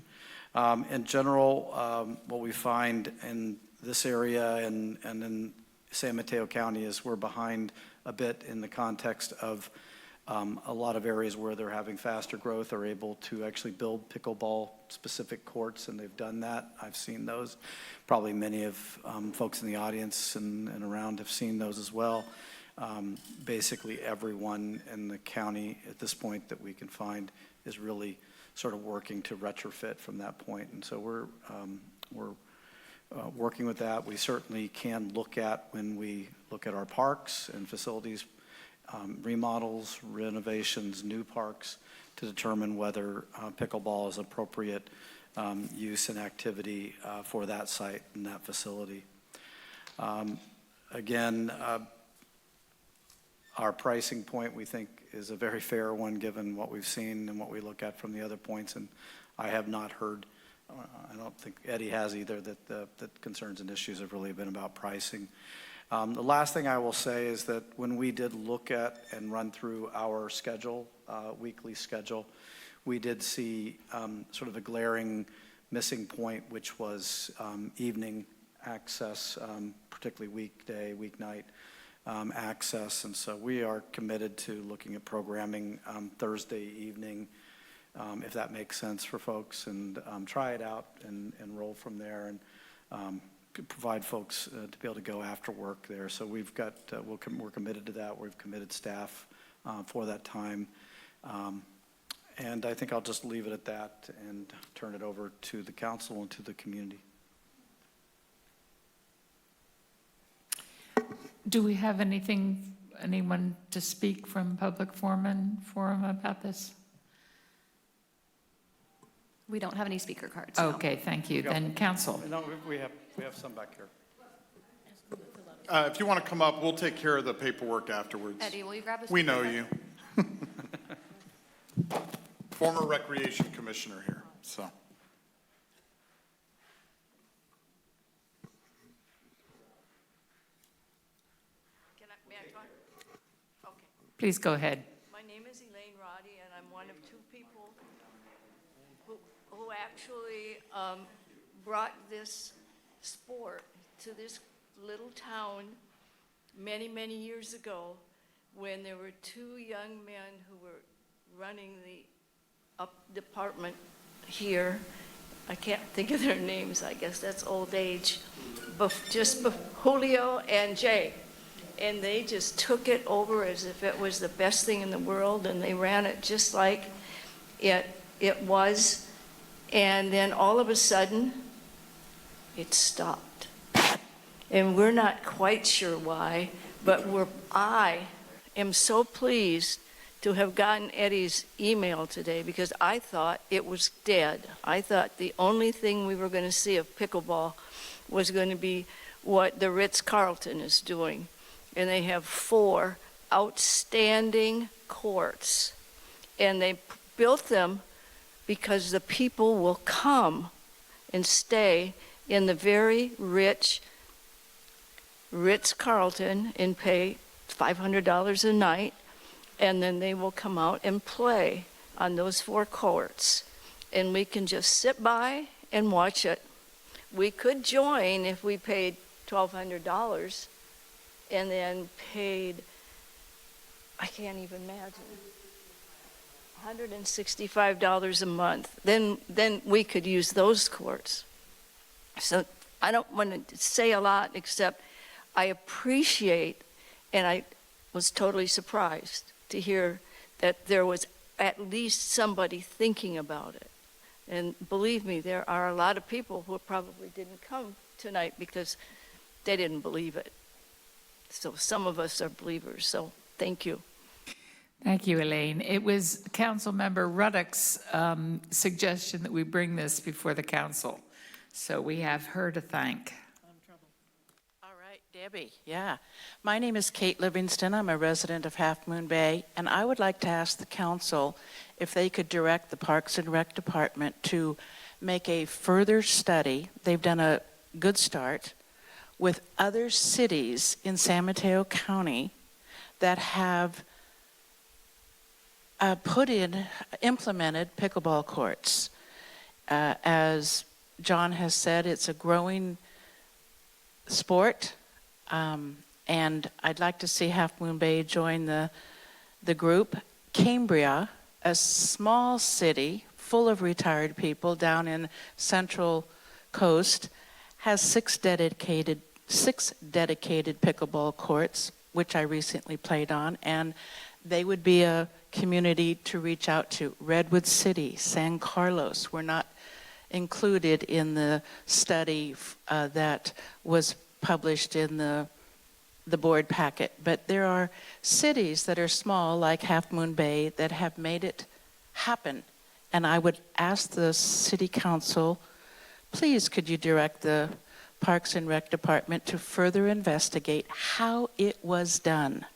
In general, what we find in this area and in San Mateo County is we're behind a bit in the context of a lot of areas where they're having faster growth are able to actually build pickleball specific courts, and they've done that. I've seen those. Probably many of folks in the audience and around have seen those as well. Basically everyone in the county at this point that we can find is really sort of working to retrofit from that point. And so we're working with that. We certainly can look at, when we look at our parks and facilities, remodels, renovations, new parks, to determine whether pickleball is appropriate use and activity for that site and that facility. Again, our pricing point, we think, is a very fair one given what we've seen and what we look at from the other points, and I have not heard, I don't think Eddie has either, that concerns and issues have really been about pricing. The last thing I will say is that when we did look at and run through our schedule, weekly schedule, we did see sort of a glaring missing point, which was evening access, particularly weekday, weeknight access. And so we are committed to looking at programming Thursday evening, if that makes sense for folks, and try it out and roll from there, and provide folks to be able to go after work there. So we've got, we're committed to that. We've committed staff for that time. And I think I'll just leave it at that and turn it over to the council and to the community. Do we have anyone to speak from public forum about this? We don't have any speaker cards. Okay, thank you. Then council. No, we have some back here. If you want to come up, we'll take care of the paperwork afterwards. Eddie, will you grab a We speaker know card? you. Former Recreation Commissioner here, so. May I talk? Okay. Please go ahead. My name is Elaine Rody, and I'm one of two people who actually brought this sport to this little town many, many years ago, when there were two young men who were running the department here. I can't think of their names. I guess that's old age. Julio and Jay. And they just took it over as if it was the best thing in the world, and they ran it just like It was, and then all of a sudden, it stopped. And we're not quite sure why, but I am so pleased to have gotten Eddie's email today because I thought it was dead. I thought the only thing we were going to see of pickleball was going to be what the Ritz-Carlton is doing. And they have 4 outstanding courts. And they built them because the people will come and stay in the very rich Ritz-Carlton and pay $500 a night, and then they will come out and play on those 4 courts. And we can just sit by and watch it. We could join if we paid $1,200 and then paid, I can't even imagine, $165 a month. Then we could use those courts. So I don't want to say a lot except I appreciate, and I was totally surprised to hear that there was at least somebody thinking about it. And believe me, there are a lot of people who probably didn't come tonight because they didn't believe it. So some of us are believers, so thank you. Thank you, Elaine. It was Councilmember Ruddock's suggestion that we bring this before the council. So we have her to thank. All right, Debbie, yeah. My name is Kate Livingston. I'm a resident of Half Moon Bay, and I would like to ask the council if they could direct the Parks and Rec Department to make a further study. They've done a good start with other cities in San Mateo County that have implemented pickleball courts. As John has said, it's a growing sport, and I'd like to see Half Moon Bay join the group. Cambria, a small city full of retired people down in Central Coast, has 6 dedicated pickleball courts, which I recently played on, and they would be a community to reach out to. Redwood City, San Carlos were not included in the study that was published in the board packet. But there are cities that are small, like Half Moon Bay, that have made it happen. And I would ask the City Council, please could you direct the Parks and Rec Department to further investigate how it was done.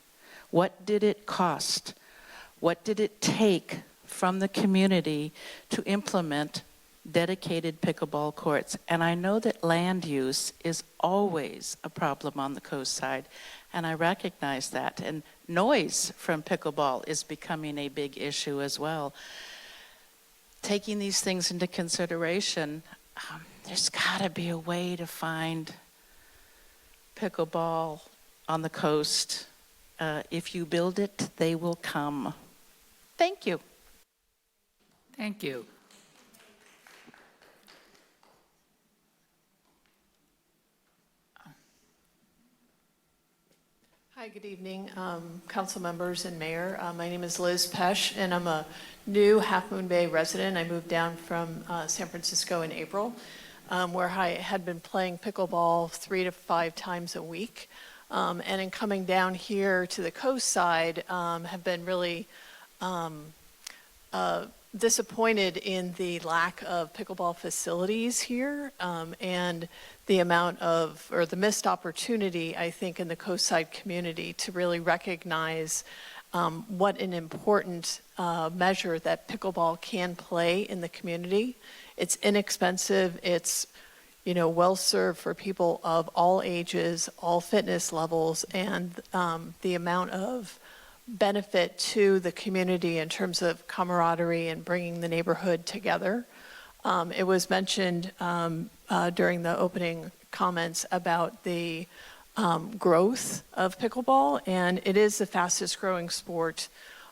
What did it cost? What did it take from the community to implement dedicated pickleball courts? And I know that land use is always a problem on the coast side, and I recognize that. And noise from pickleball is becoming a big issue as well. Taking these things into consideration, there's got to be a way to find pickleball on the coast. If you build it, they will come. Thank you. Thank you. Hi, good evening, council members and mayor. My name is Liz Pesh, and I'm a new Half Moon Bay resident. I moved down from San Francisco in April, where I had been playing pickleball 3 to 5 times a week. And in coming down here to the coast side, have been really disappointed in the lack of pickleball facilities here, and the amount of, or the missed opportunity, I think, in the coastside community to really recognize what an important measure that pickleball can play in the community. It's inexpensive, it's well served for people of all ages, all fitness levels, and the amount of benefit to the community in terms of camaraderie and bringing the neighborhood together. It was mentioned during the opening comments about the growth of pickleball, and it is the fastest growing sport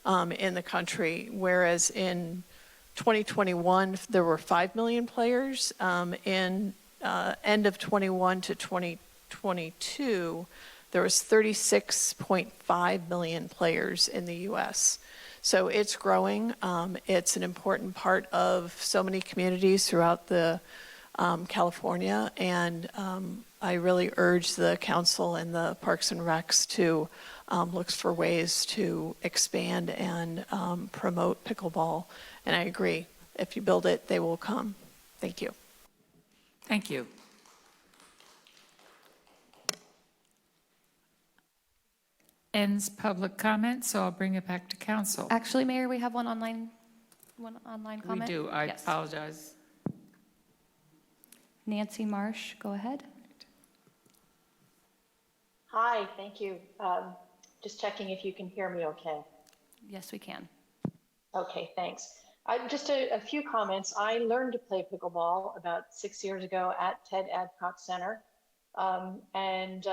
in the country, whereas in 2021 there were 5 million players. In end of 21 to 2022, there was 36.5 million players in the U.S. So it's growing. It's an important part of so many communities throughout the California, and I really urge the council and the Parks and Recs to look for ways to expand and promote pickleball. And I agree, if you build it, they will come. Thank you. Thank you. Ends public comment, so I'll bring it back to council. Actually, Mayor, we have one online We comment. do, I Yes. apologize. Nancy Marsh, go ahead. Hi, thank you. Just checking if you can hear me okay. Yes, we can. Okay, thanks. Just a few comments. I learned to play pickleball about 6 years ago at Ted Adcock Center. And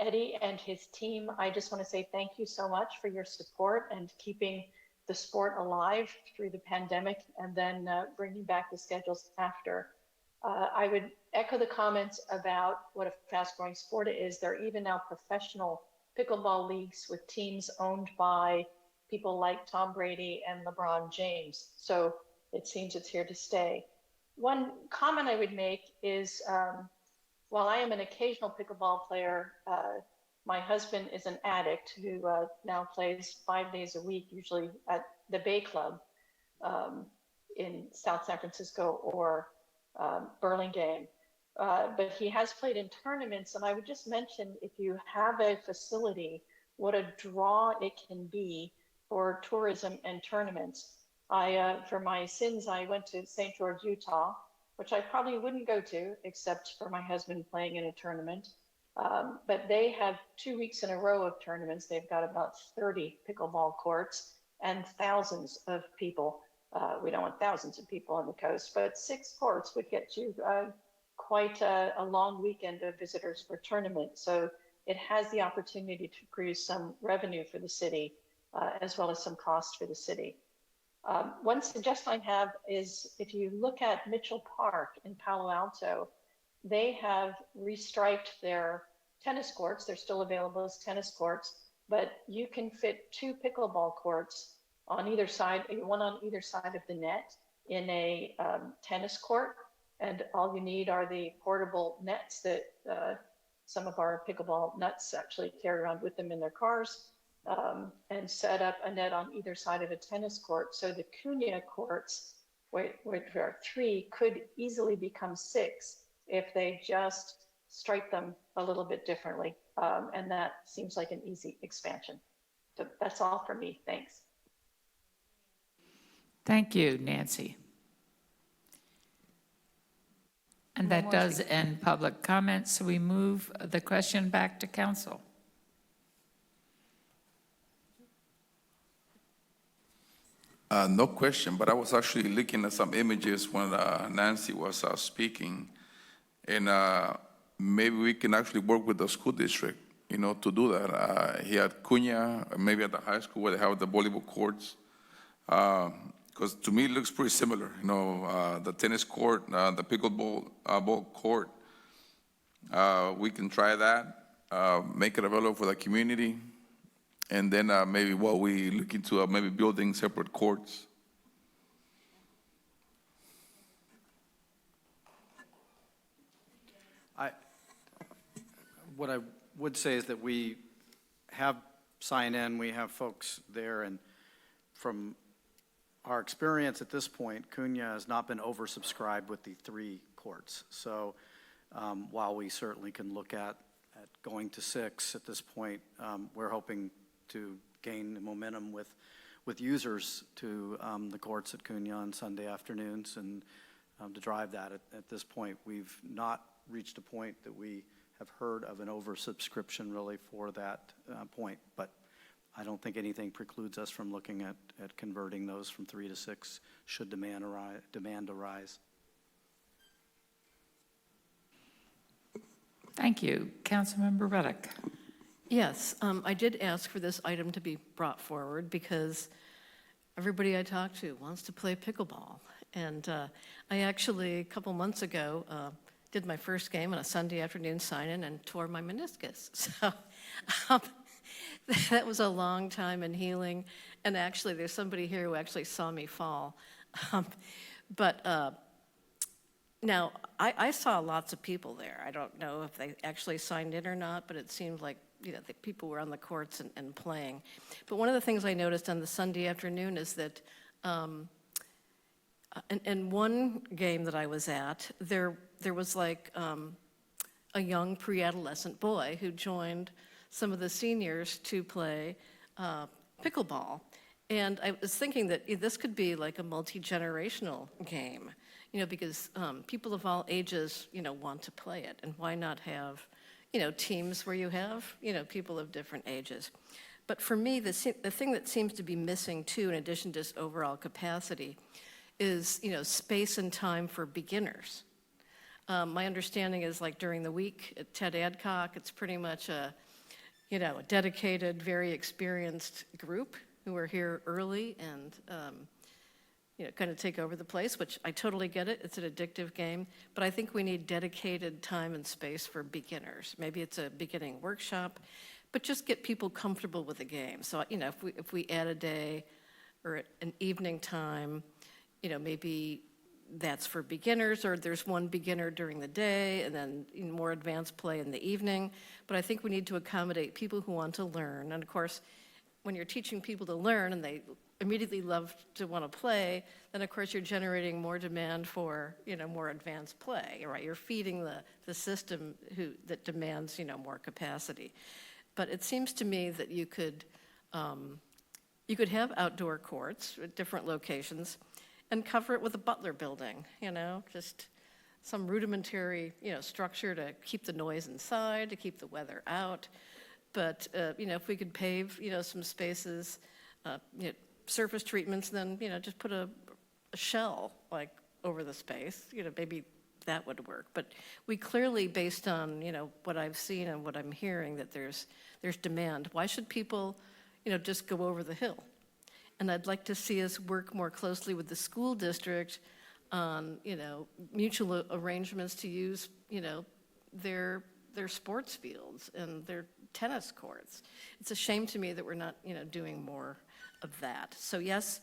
Eddie and his team, I just want to say thank you so much for your support and keeping the sport alive through the pandemic, and then bringing back the schedules after. I would echo the comments about what a fast-growing sport it is. There are even now professional pickleball leagues with teams owned by people like Tom Brady and LeBron James. So it seems it's here to stay. One comment I would make is, while I am an occasional pickleball player, my husband is an addict who now plays 5 days a week, usually at the Bay Club in South San Francisco or Burlingame. But he has played in tournaments, and I would just mention, if you have a facility, what a draw it can be for tourism and tournaments. For my sins, I went to St. George, Utah, which I probably wouldn't go to except for my husband playing in a tournament. But they have 2 weeks in a row of tournaments. They've got about 30 pickleball courts and thousands of people. We don't want thousands of people on the coast, but 6 courts would get you quite a long weekend of visitors for tournament. So it has the opportunity to produce some revenue for the city, as well as some cost for the city. One suggestion I have is, if you look at Mitchell Park in Palo Alto, they have restriped their tennis courts. They're still available as tennis courts, but you can fit 2 pickleball courts on either side, one on either side of the net in a tennis court. And all you need are the portable nets that some of our pickleball nuts actually carry around with them in their cars, and set up a net on either side of a tennis court. So the Cunha courts, which are 3, could easily become 6 if they just stripe them a little bit differently. And that seems like an easy expansion. So that's all for me. Thanks. Thank you, Nancy. And that does end public comment, so we move the question back to council. No question, but I was actually looking at some images when Nancy was speaking, and maybe we can actually work with the school district, to do that. Here at Cunha, maybe at the high school where they have the volleyball courts, because to me it looks pretty similar. The tennis court, the pickleball ball court. We can try that, make it available for the community. And then maybe what we look into, maybe building separate courts. What I would say is that we have sign-in, we have folks there, and from our experience at this point, Cunha has not been oversubscribed with the 3 courts. So while we certainly can look at going to 6 at this point, we're hoping to gain momentum with users to the courts at Cunha on Sunday afternoons, and to drive that. At this point, we've not reached a point that we have heard of an oversubscription really for that point, but I don't think anything precludes us from looking at converting those from 3 to 6 should demand arise. Thank you. Councilmember Reddick. Yes, I did ask for this item to be brought forward because everybody I talk to wants to play pickleball. And I actually, a couple months ago, did my first game on a Sunday afternoon sign-in and tore my meniscus. So That was a long time in healing, and actually, there's somebody here who actually saw me fall. But now, I saw lots of people there. I don't know if they actually signed in or not, but it seemed like, the people were on the courts and playing. But one of the things I noticed on the Sunday afternoon is that in one game that I was at, there was like a young pre-adolescent boy who joined some of the seniors to play pickleball. And I was thinking that this could be like a multi-generational game, because people of all ages, want to play it. And why not have, teams where you have, people of different ages. But for me, the thing that seems to be missing too, in addition to just overall capacity, is, space and time for beginners. My understanding is like during the week at Ted Adcock, it's pretty much a dedicated, very experienced group who are here early and, kind of take over the place, which I totally get it. It's an addictive game, but I think we need dedicated time and space for beginners. Maybe it's a beginning workshop, but just get people comfortable with the game. So, if we add a day or an evening time, maybe that's for beginners, or there's one beginner during the day and then more advanced play in the evening. But I think we need to accommodate people who want to learn. And of course, when you're teaching people to learn and they immediately love to want to play, then of course you're generating more demand for, more advanced play, right? You're feeding the system that demands, more capacity. But it seems to me that you could have outdoor courts at different locations and cover it with a Butler building, just some rudimentary, structure to keep the noise inside, to keep the weather out. But, if we could pave, some spaces, surface treatments, then, just put a shell like over the space, maybe that would work. But we clearly, based on, what I've seen and what I'm hearing, that there's demand. Why should people, just go over the hill? And I'd like to see us work more closely with the school district on, mutual arrangements to use, their sports fields and their tennis courts. It's a shame to me that we're not, doing more of that. So yes,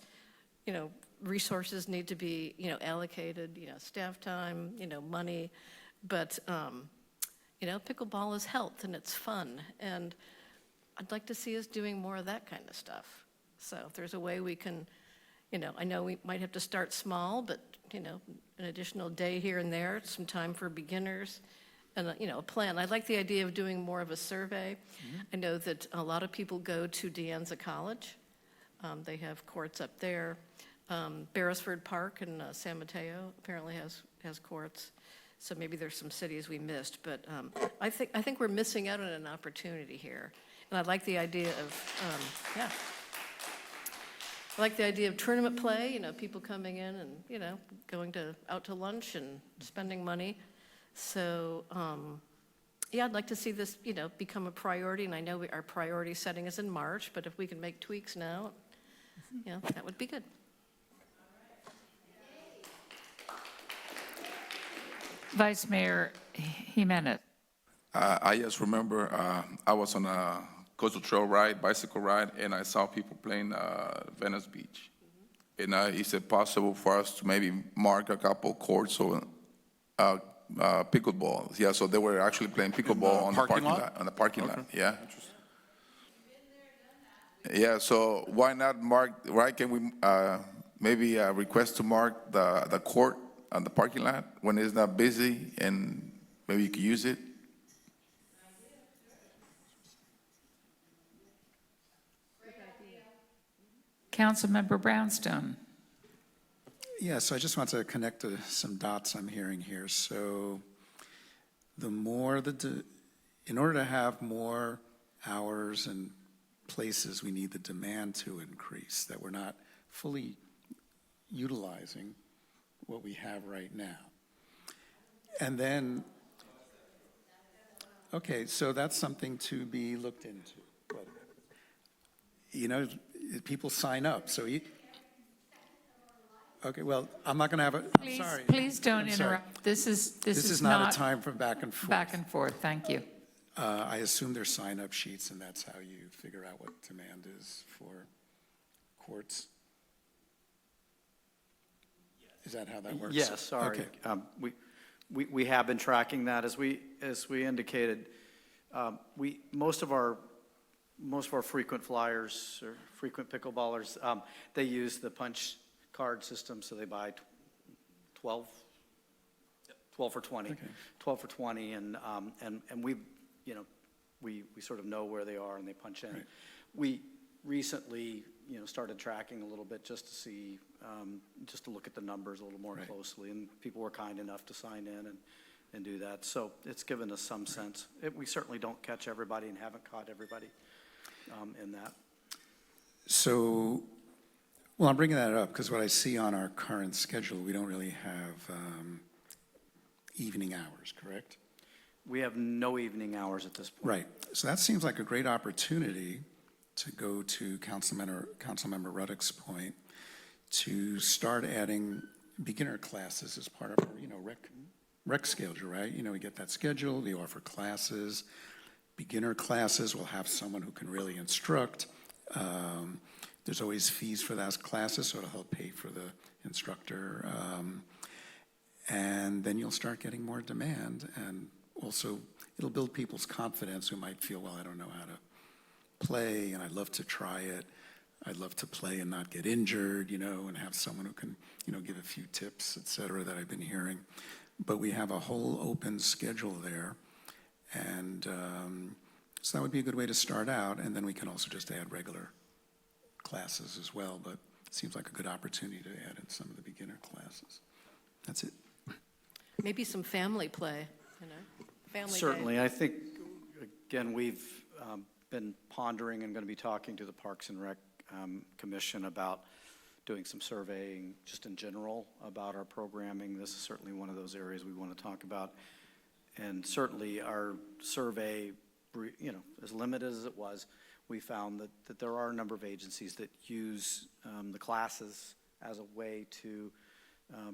resources need to be, allocated, staff time, money, but, pickleball is health and it's fun. And I'd like to see us doing more of that kind of stuff. So if there's a way we can, I know we might have to start small, but, an additional day here and there, some time for beginners, and, a plan. I like the idea of doing more of a survey. Mm-hmm. I know that a lot of people go to De Anza College. They have courts up there. Beresford Park in San Mateo apparently has courts. So maybe there's some cities we missed, but I think we're missing out on an opportunity here. And I like the idea of, I like the idea of tournament play, people coming in and, going out to lunch and spending money. So, I'd like to see this, become a priority. And I know our priority setting is in March, but if we can make tweaks now, that would be good. Vice Mayor Jimenez. I just remember I was on a coastal trail ride, bicycle ride, and I saw people playing Venice Beach. And is it possible for us to maybe mark a couple courts or pickleball? Yeah, so they were actually playing pickleball on the parking lot. On the parking lot, yeah. Yeah, so why not mark, right? Can we maybe request to mark the court on the parking lot when it's not busy and maybe you can use it? Councilmember Brownstone. Yeah, so I just want to connect to some dots I'm hearing here. So in order to have more hours and places, we need the demand to increase, that we're not fully utilizing what we have right now. And then, okay, so that's something to be looked into. But, people sign up, so okay, well, I'm not going to have a, I'm sorry. Please don't interrupt. This is not a time for back and forth. Back and forth, thank you. I assume there's sign-up sheets, and that's how you figure out what demand is for courts? Is that how that works? Yes, sorry. Okay. We have been tracking that. As we indicated, most of our frequent flyers or frequent pickleballers, they use the punch card system, so they buy 12 for 20. Okay. 12 for 20, and we, we sort of know where they are and they punch in. Right. We recently, started tracking a little bit just to see, just to look at the numbers a little more closely, and people were kind enough to sign in and do that. So it's given us some sense. We certainly don't catch everybody and haven't caught everybody in that. So, well, I'm bringing that up because what I see on our current schedule, we don't really have evening hours, correct? We have no evening hours at this point. Right. So that seems like a great opportunity to go to Councilmember Ruddock's point, to start adding beginner classes as part of our, rec schedule, right? We get that schedule, we offer classes, beginner classes, we'll have someone who can really instruct. There's always fees for those classes, so it'll help pay for the instructor. And then you'll start getting more demand, and also it'll build people's confidence who might feel, well, I don't know how to play, and I'd love to try it. I'd love to play and not get injured, and have someone who can, give a few tips, et cetera, that I've been hearing. But we have a whole open schedule there, and so that would be a good way to start out, and then we can also just add regular classes as well, but it seems like a good opportunity to add in some of the beginner classes. That's it. Maybe some family play, family day. Certainly. I think, again, we've been pondering and going to be talking to the Parks and Rec Commission about doing some surveying just in general about our programming. This is certainly one of those areas we want to talk about. And certainly our survey, as limited as it was, we found that there are a number of agencies that use the classes as a way to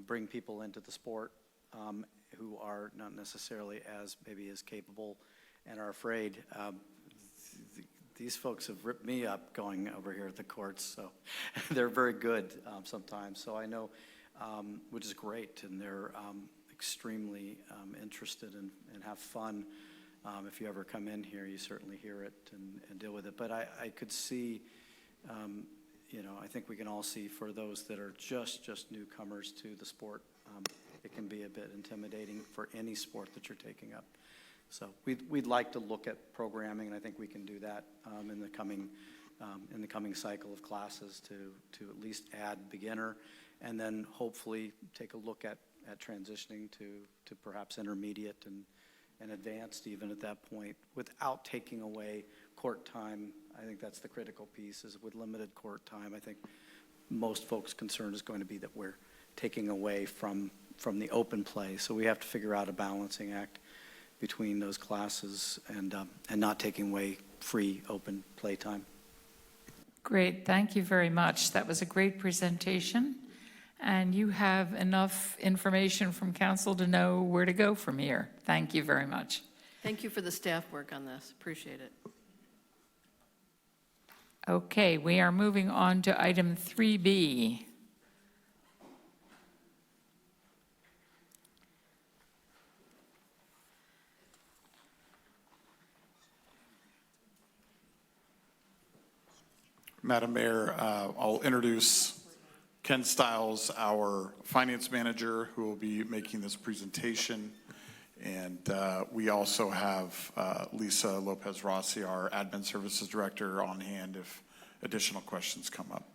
bring people into the sport who are not necessarily maybe as capable and are afraid. These folks have ripped me up going over here at the courts, so they're very good sometimes. So I know, which is great, and they're extremely interested and have fun. If you ever come in here, you certainly hear it and deal with it. But I could see, I think we can all see for those that are just newcomers to the sport, it can be a bit intimidating for any sport that you're taking up. So we'd like to look at programming, and I think we can do that in the coming cycle of classes to at least add beginner, and then hopefully take a look at transitioning to perhaps intermediate and advanced even at that point, without taking away court time. I think that's the critical piece, is with limited court time. I think most folks' concern is going to be that we're taking away from the open play. So we have to figure out a balancing act between those classes and not taking away free open play time. Great, thank you very much. That was a great presentation. And you have enough information from council to know where to go from here. Thank you very much. Thank you for the staff work on this. Appreciate it. Okay, we are moving on to item 3B. Madam Mayor, I'll introduce Ken Stiles, our finance manager, who will be making this presentation. And we also have Lisa Lopez Rossi, our admin services director, on hand if additional questions come up.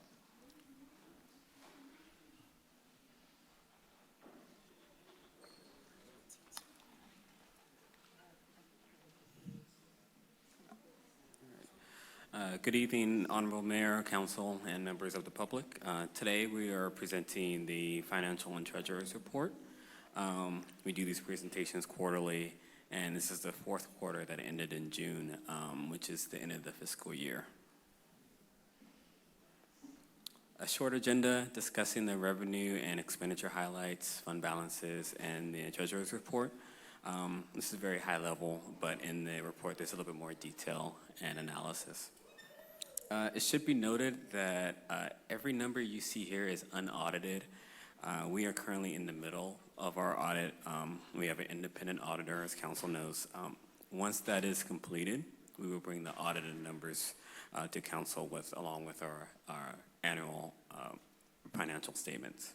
Good evening, Honorable Mayor, Council, and members of the public. Today we are presenting the Financial and Treasurer's Report. We do these presentations quarterly, and this is the fourth quarter that ended in June, which is the end of the fiscal year. A short agenda discussing the revenue and expenditure highlights, fund balances, and the Treasurer's Report. This is very high level, but in the report, there's a little bit more detail and analysis. It should be noted that every number you see here is unaudited. We are currently in the middle of our audit. We have an independent auditor, as council knows. Once that is completed, we will bring the audited numbers to council along with our annual financial statements.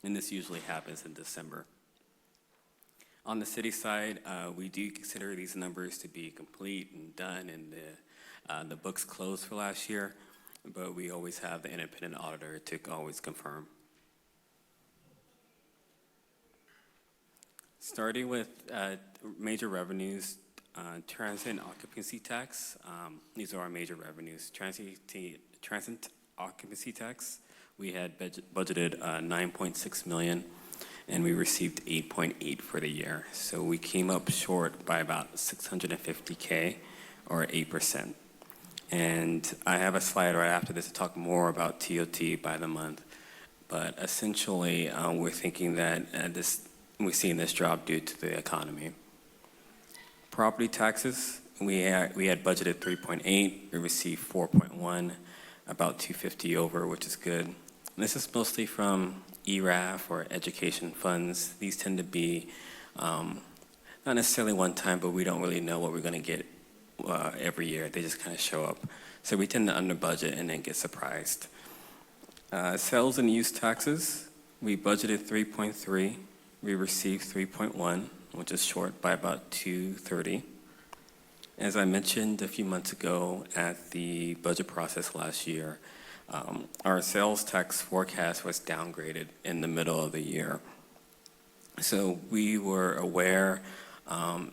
And this usually happens in December. On the city side, we do consider these numbers to be complete and done, and the books closed for last year, but we always have the independent auditor to always confirm. Starting with major revenues, transit and occupancy tax. These are our major revenues. Transit occupancy tax, we had budgeted $9.6 million, and we received 8.8 for the year. So we came up short by about $650K, or 8%. And I have a slide right after this to talk more about TOT by the month. But essentially, we're thinking that we're seeing this drop due to the economy. Property taxes, we had budgeted 3.8, we received 4.1, about 250 over, which is good. And this is mostly from ERAF or education funds. These tend to be not necessarily one time, but we don't really know what we're going to get every year. They just kind of show up. So we tend to under budget and then get surprised. Sales and use taxes, we budgeted 3.3. We received 3.1, which is short by about 230. As I mentioned a few months ago at the budget process last year, our sales tax forecast was downgraded in the middle of the year. So we were aware,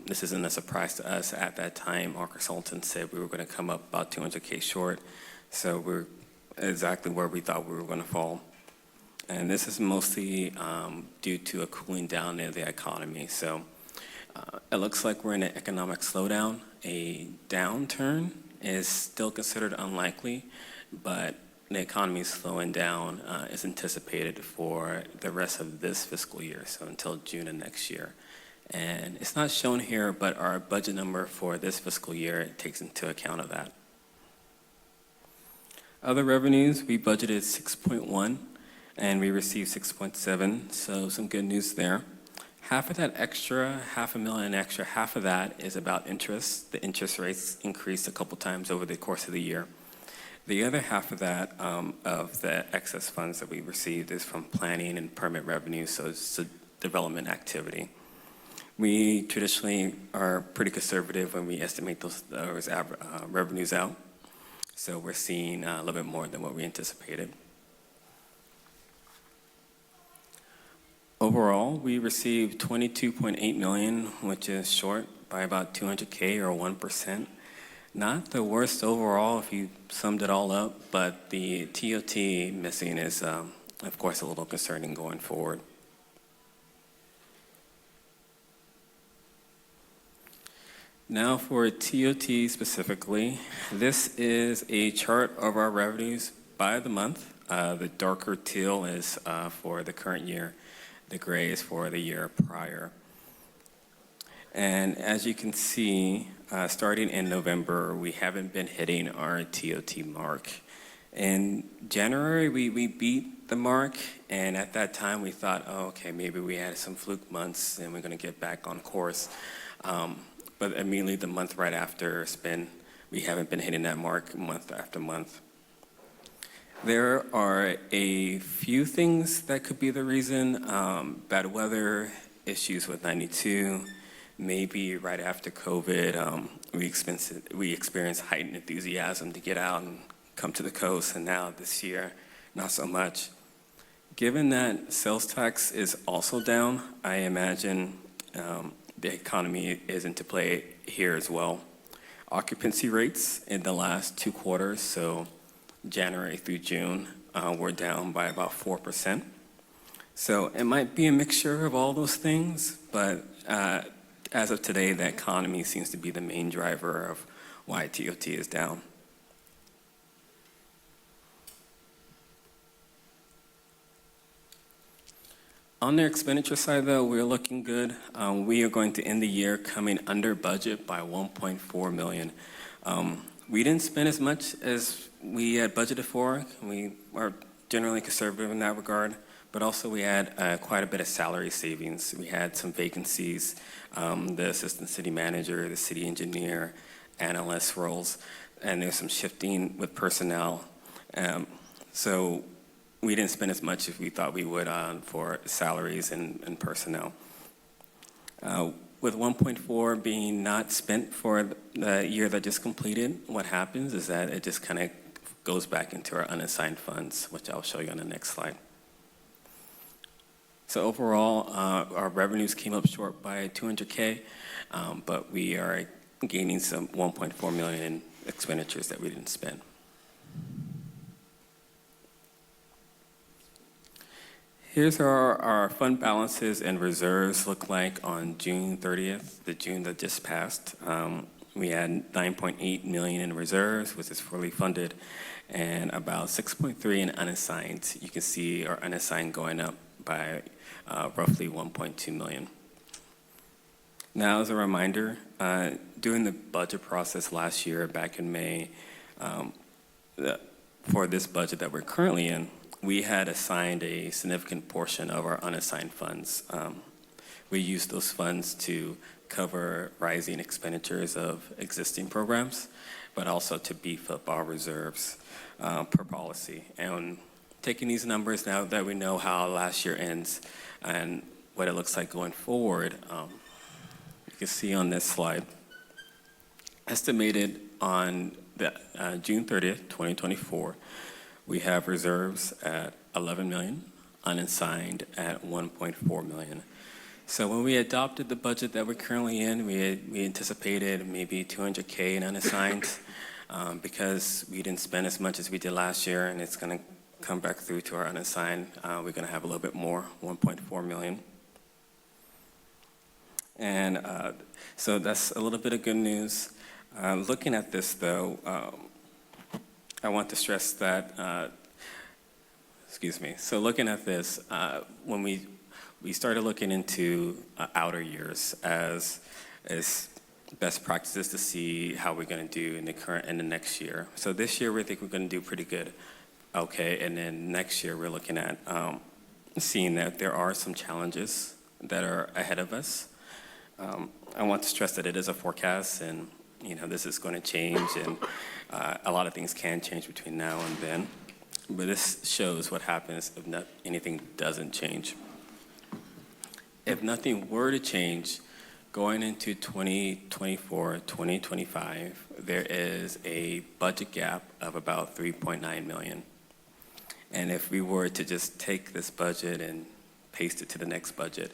this isn't a surprise to us, at that time our consultant said we were going to come up about 200K short. So we're exactly where we thought we were going to fall. And this is mostly due to a cooling down of the economy. So it looks like we're in an economic slowdown. A downturn is still considered unlikely, but the economy slowing down is anticipated for the rest of this fiscal year, so until June of next year. And it's not shown here, but our budget number for this fiscal year takes into account of that. Other revenues, we budgeted 6.1. And we received 6.7, so some good news there. Half of that extra, $500,000 extra, half of that is about interest. The interest rates increased a couple times over the course of the year. The other half of that, of the excess funds that we received, is from planning and permit revenue, so it's a development activity. We traditionally are pretty conservative when we estimate those revenues out, so we're seeing a little bit more than what we anticipated. Overall, we received $22.8 million, which is short by about 200K or 1%. Not the worst overall if you summed it all up, but the TOT missing is, of course, a little concerning going forward. Now for TOT specifically, this is a chart of our revenues by the month. The darker teal is for the current year. The gray is for the year prior. And as you can see, starting in November, we haven't been hitting our TOT mark. In January, we beat the mark, and at that time we thought, oh, okay, maybe we had some fluke months and we're going to get back on course. But immediately the month right after spin, we haven't been hitting that mark month after month. There are a few things that could be the reason. Bad weather, issues with 92, maybe right after COVID, we experienced heightened enthusiasm to get out and come to the coast, and now this year, not so much. Given that sales tax is also down, I imagine the economy is into play here as well. Occupancy rates in the last 2 quarters, so January through June, were down by about 4%. So it might be a mixture of all those things, but as of today, the economy seems to be the main driver of why TOT is down. On the expenditure side, though, we're looking good. We are going to end the year coming under budget by 1.4 million. We didn't spend as much as we had budgeted for. We are generally conservative in that regard, but also we had quite a bit of salary savings. We had some vacancies, the assistant city manager, the city engineer, analyst roles, and there's some shifting with personnel. So we didn't spend as much as we thought we would for salaries and personnel. With 1.4 being not spent for the year that just completed, what happens is that it just kind of goes back into our unassigned funds, which I'll show you on the next slide. So overall, our revenues came up short by 200K, but we are gaining some 1.4 million in expenditures that we didn't spend. Here's our fund balances and reserves look like on June 30th, the June that just passed. We had 9.8 million in reserves, which is fully funded, and about 6.3 in unassigned. You can see our unassigned going up by roughly 1.2 million. Now, as a reminder, during the budget process last year, back in May, for this budget that we're currently in, we had assigned a significant portion of our unassigned funds. We used those funds to cover rising expenditures of existing programs, but also to beef up our reserves per policy. And taking these numbers now that we know how last year ends and what it looks like going forward, you can see on this slide, estimated on the, June 30th, 2024, we have reserves at 11 million, unassigned at 1.4 million. So when we adopted the budget that we're currently in, we anticipated maybe 200K in unassigned because we didn't spend as much as we did last year, and it's going to come back through to our unassigned. We're going to have a little bit more, 1.4 million. And so that's a little bit of good news. Looking at this, though, I want to stress that, so looking at this, when we started looking into outer years as best practices to see how we're going to do in the current and the next year. So this year, we think we're going to do pretty good, okay, and then next year, we're looking at seeing that there are some challenges that are ahead of us. I want to stress that it is a forecast, and this is going to change, and a lot of things can change between now and then. But this shows what happens if anything doesn't change. If nothing were to change, going into 2024, 2025, there is a budget gap of about 3.9 million. And if we were to just take this budget and paste it to the next budget,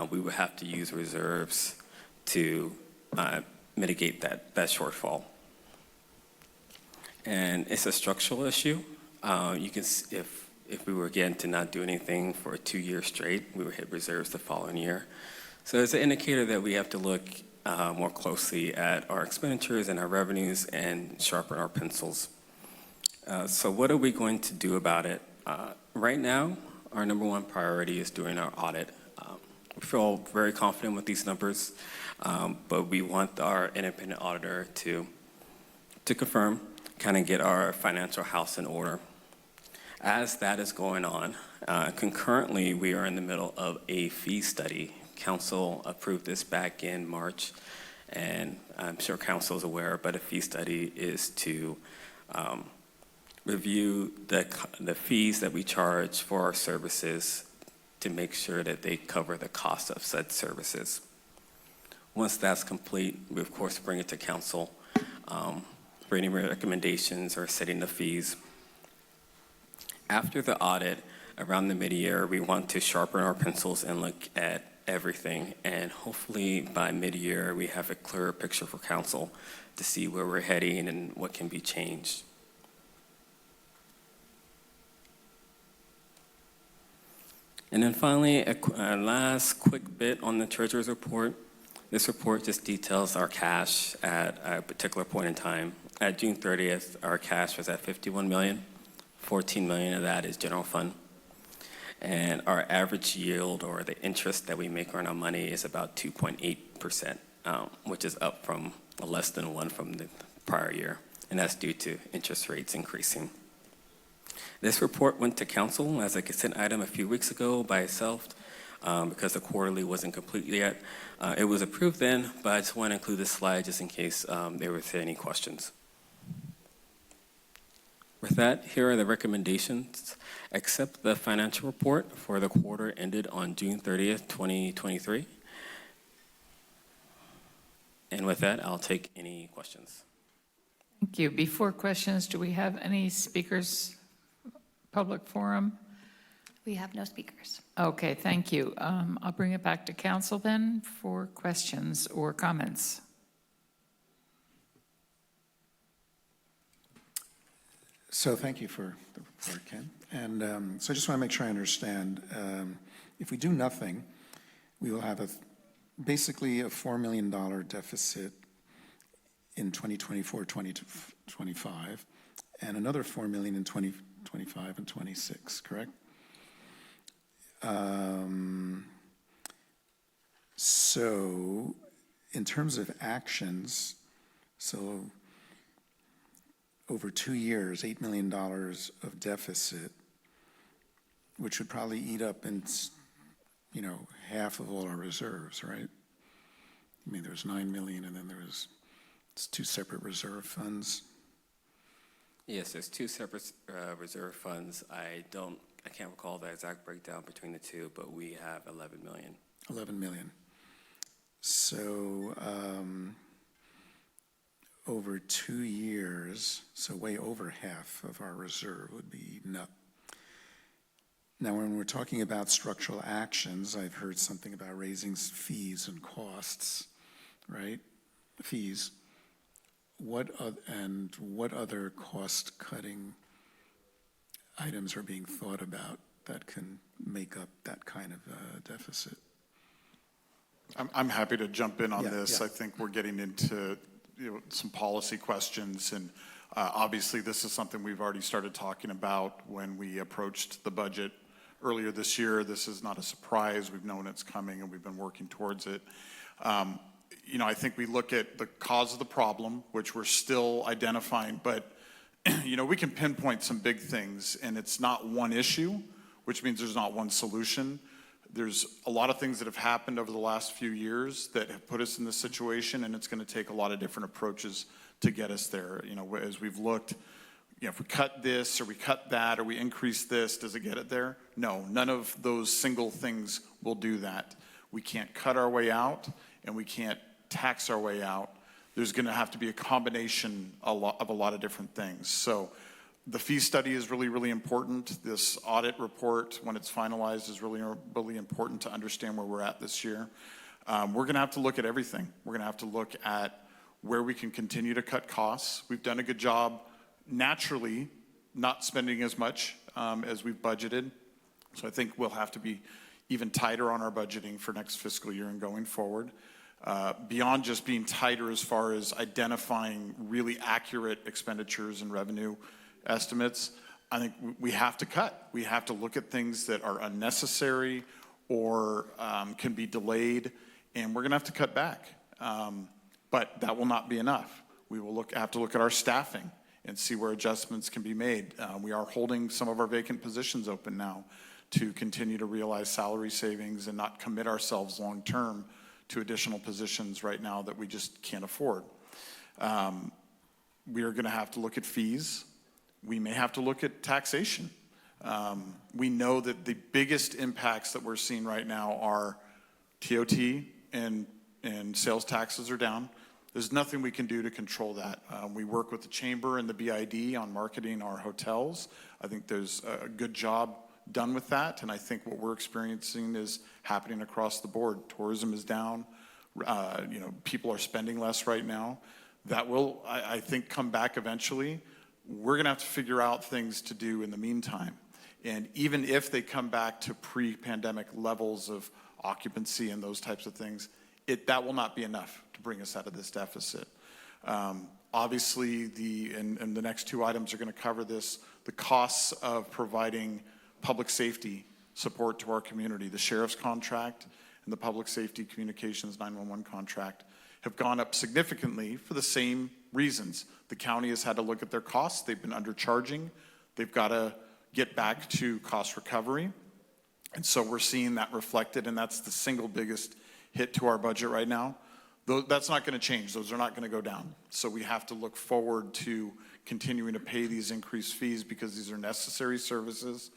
we would have to use reserves to mitigate that shortfall. And it's a structural issue. You can, if we were again to not do anything for 2 years straight, we would hit reserves the following year. So it's an indicator that we have to look more closely at our expenditures and our revenues and sharpen our pencils. So what are we going to do about it? Right now, our number one priority is doing our audit. We feel very confident with these numbers, but we want our independent auditor to confirm, kind of get our financial house in order. As that is going on, concurrently, we are in the middle of a fee study. Council approved this back in March, and I'm sure Council is aware, but a fee study is to review the fees that we charge for our services to make sure that they cover the cost of said services. Once that's complete, we of course bring it to Council for any recommendations or setting the fees. After the audit, around the mid-year, we want to sharpen our pencils and look at everything. And hopefully by mid-year, we have a clearer picture for Council to see where we're heading and what can be changed. And then finally, a last quick bit on the Treasurer's report. This report just details our cash at a particular point in time. At June 30th, our cash was at 51 million. 14 million of that is general fund. And our average yield, or the interest that we make on our money, is about 2.8%, which is up from less than 1% from the prior year. And that's due to interest rates increasing. This report went to council as a consent item a few weeks ago by itself because the quarterly wasn't complete yet. It was approved then, but I just want to include this slide just in case there were any questions. With that, here are the recommendations. Accept the financial report for the quarter ended on June 30th, 2023. And with that, I'll take any questions. Thank you. Before questions, do we have any speakers, public forum? We have no speakers. Okay, thank you. I'll bring it back to council then for questions or comments. So thank you for the report, Ken. And so I just want to make sure I understand. If we do nothing, we will have basically a $4 million deficit in 2024-2025, and another $4 million in 2025 and 26, correct? So in terms of actions, so over 2 years, $8 million of deficit, which would probably eat up in, half of all our reserves, right? I mean, there's 9 million, and then there's two separate reserve funds. Yes, there's two separate reserve funds. I can't recall the exact breakdown between the two, but we have 11 million. 11 million. So over 2 years, so way over half of our reserve would be eaten up. Now, when we're talking about structural actions, I've heard something about raising fees and costs, right? Fees. What other cost-cutting items are being thought about that can make up that kind of deficit? I'm happy to jump in on this. Yeah. I think we're getting into some policy questions, and obviously this is something we've already started talking about when we approached the budget earlier this year. This is not a surprise. We've known it's coming, and we've been working towards it. I think we look at the cause of the problem, which we're still identifying, but we can pinpoint some big things, and it's not one issue, which means there's not one solution. There's a lot of things that have happened over the last few years that have put us in this situation, and it's going to take a lot of different approaches to get us there. As we've looked, if we cut this or we cut that or we increase this, does it get it there? No, none of those single things will do that. We can't cut our way out, and we can't tax our way out. There's going to have to be a combination of a lot of different things. So the fee study is really, really important. This audit report, when it's finalized, is really, really important to understand where we're at this year. We're going to have to look at everything. We're going to have to look at where we can continue to cut costs. We've done a good job naturally not spending as much as we've budgeted. So I think we'll have to be even tighter on our budgeting for next fiscal year and going forward. Beyond just being tighter as far as identifying really accurate expenditures and revenue estimates, I think we have to cut. We have to look at things that are unnecessary or can be delayed, and we're going to have to cut back. But that will not be enough. We will have to look at our staffing and see where adjustments can be made. We are holding some of our vacant positions open now to continue to realize salary savings and not commit ourselves long-term to additional positions right now that we just can't afford. We are going to have to look at fees. We may have to look at taxation. We know that the biggest impacts that we're seeing right now are TOT and sales taxes are down. There's nothing we can do to control that. We work with the chamber and the BID on marketing our hotels. I think there's a good job done with that, and I think what we're experiencing is happening across the board. Tourism is down. People are spending less right now. That will, I think, come back eventually. We're going to have to figure out things to do in the meantime. And even if they come back to pre-pandemic levels of occupancy and those types of things, that will not be enough to bring us out of this deficit. Obviously, the next two items are going to cover this, the costs of providing public safety support to our community. The sheriff's contract and the public safety communications 911 contract have gone up significantly for the same reasons. The county has had to look at their costs. They've been undercharging. They've got to get back to cost recovery. And so we're seeing that reflected, and that's the single biggest hit to our budget right now. That's not going to change. Those are not going to go down. So we have to look forward to continuing to pay these increased fees because these are necessary services,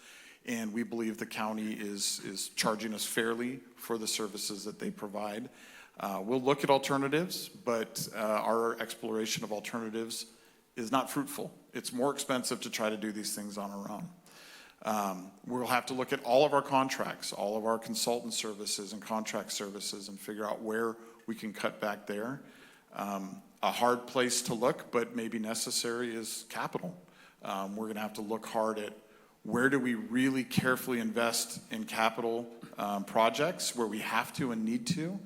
and we believe the county is charging us fairly for the services that they provide. We'll look at alternatives, but our exploration of alternatives is not fruitful. It's more expensive to try to do these things on our own. We'll have to look at all of our contracts, all of our consultant services and contract services, and figure out where we can cut back there. A hard place to look, but maybe necessary, is capital. We're going to have to look hard at where do we really carefully invest in capital projects where we have to and need to,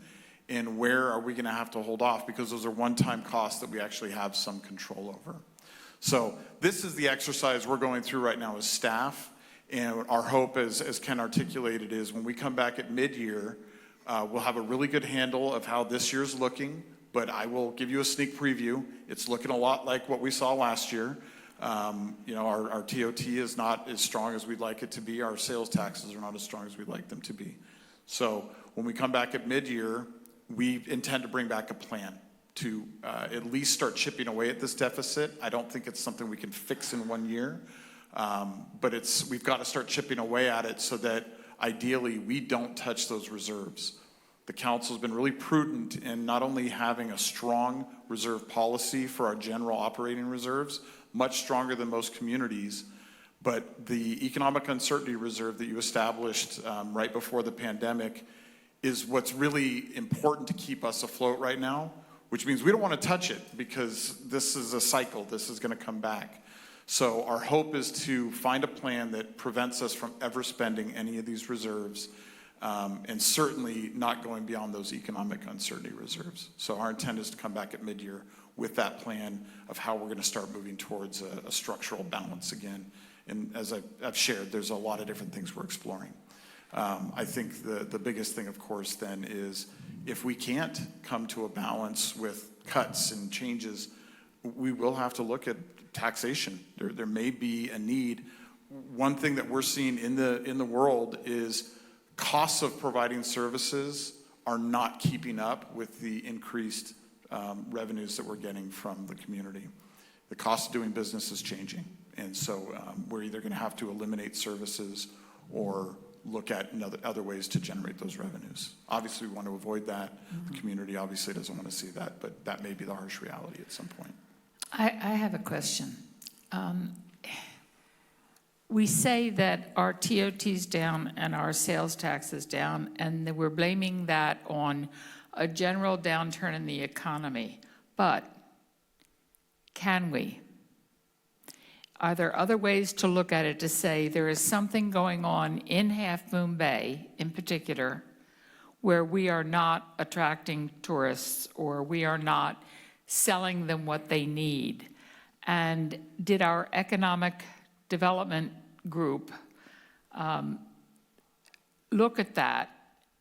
and where are we going to have to hold off because those are one-time costs that we actually have some control over. So this is the exercise we're going through right now as staff, and our hope, as Ken articulated, is when we come back at mid-year, we'll have a really good handle of how this year's looking, but I will give you a sneak preview. It's looking a lot like what we saw last year. You know, our TOT is not as strong as we'd like it to be. Our sales taxes are not as strong as we'd like them to be. So when we come back at mid-year, we intend to bring back a plan to at least start chipping away at this deficit. I don't think it's something we can fix in 1 year, but we've got to start chipping away at it so that ideally we don't touch those reserves. The council's been really prudent in not only having a strong reserve policy for our general operating reserves, much stronger than most communities, but the economic uncertainty reserve that you established right before the pandemic is what's really important to keep us afloat right now, which means we don't want to touch it because this is a cycle. This is going to come back. So our hope is to find a plan that prevents us from ever spending any of these reserves, and certainly not going beyond those economic uncertainty reserves. So our intent is to come back at mid-year with that plan of how we're going to start moving towards a structural balance again. And as I've shared, there's a lot of different things we're exploring. I think the biggest thing, of course, then is if we can't come to a balance with cuts and changes, we will have to look at taxation. There may be a need. One thing that we're seeing in the world is costs of providing services are not keeping up with the increased revenues that we're getting from the community. The cost of doing business is changing, and so we're either going to have to eliminate services or look at other ways to generate those revenues. Obviously, we want to avoid that. Mm-hmm. The community obviously doesn't want to see that, but that may be the harsh reality at some point. I have a question. We say that our TOT's down and our sales tax is down, and that we're blaming that on a general downturn in the economy. But can we? Are there other ways to look at it to say there is something going on in Half Moon Bay in particular where we are not attracting tourists or we are not selling them what they need? And did our economic development group look at that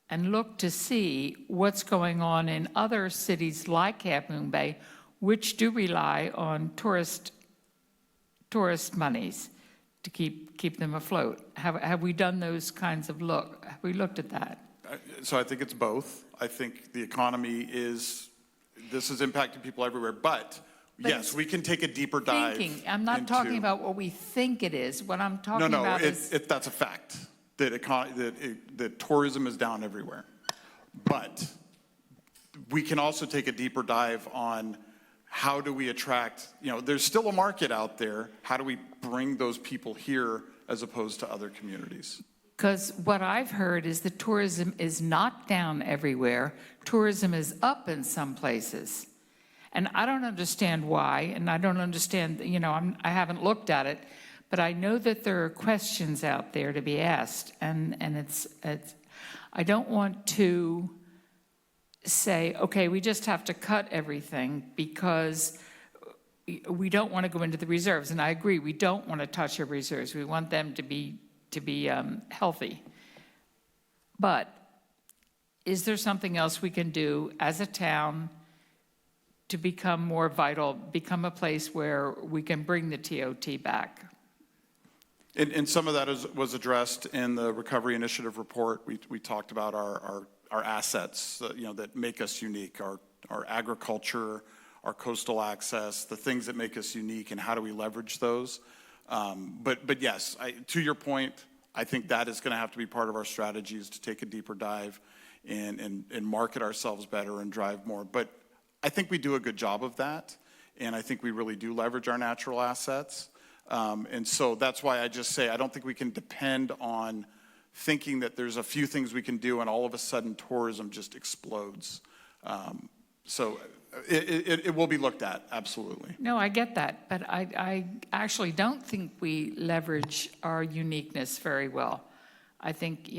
and look to see what's going on in other cities like Half Moon Bay, which do rely on tourist monies to keep them afloat? Have we done those kinds of have we looked at that? So I think it's both. I think the economy this is impacting people everywhere, but yes, we can take a deeper dive. I'm not talking about what we think it is. What I'm talking about is that's a fact that tourism is down everywhere. But we can also take a deeper dive on how do we attract, there's still a market out there. How do we bring those people here as opposed to other communities? Because what I've heard is that tourism is not down everywhere. Tourism is up in some places. And I don't understand why, and I don't understand, I haven't looked at it, but I know that there are questions out there to be asked, and it's I don't want to say, okay, we just have to cut everything because we don't want to go into the reserves. And I agree, we don't want to touch our reserves. We want them to be healthy. But is there something else we can do as a town to become more vital, become a place where we can bring the TOT back? And some of that was addressed in the Recovery Initiative report. We talked about our assets, that make us unique, our agriculture, our coastal access, the things that make us unique, and how do we leverage those. But yes, to your point, I think that is going to have to be part of our strategies to take a deeper dive and market ourselves better and drive more. But I think we do a good job of that, and I think we really do leverage our natural assets. And so that's why I just say I don't think we can depend on thinking that there's a few things we can do and all of a sudden tourism just explodes. So it will be looked at, absolutely. No, I get that, but I actually don't think we leverage our uniqueness very well. I think,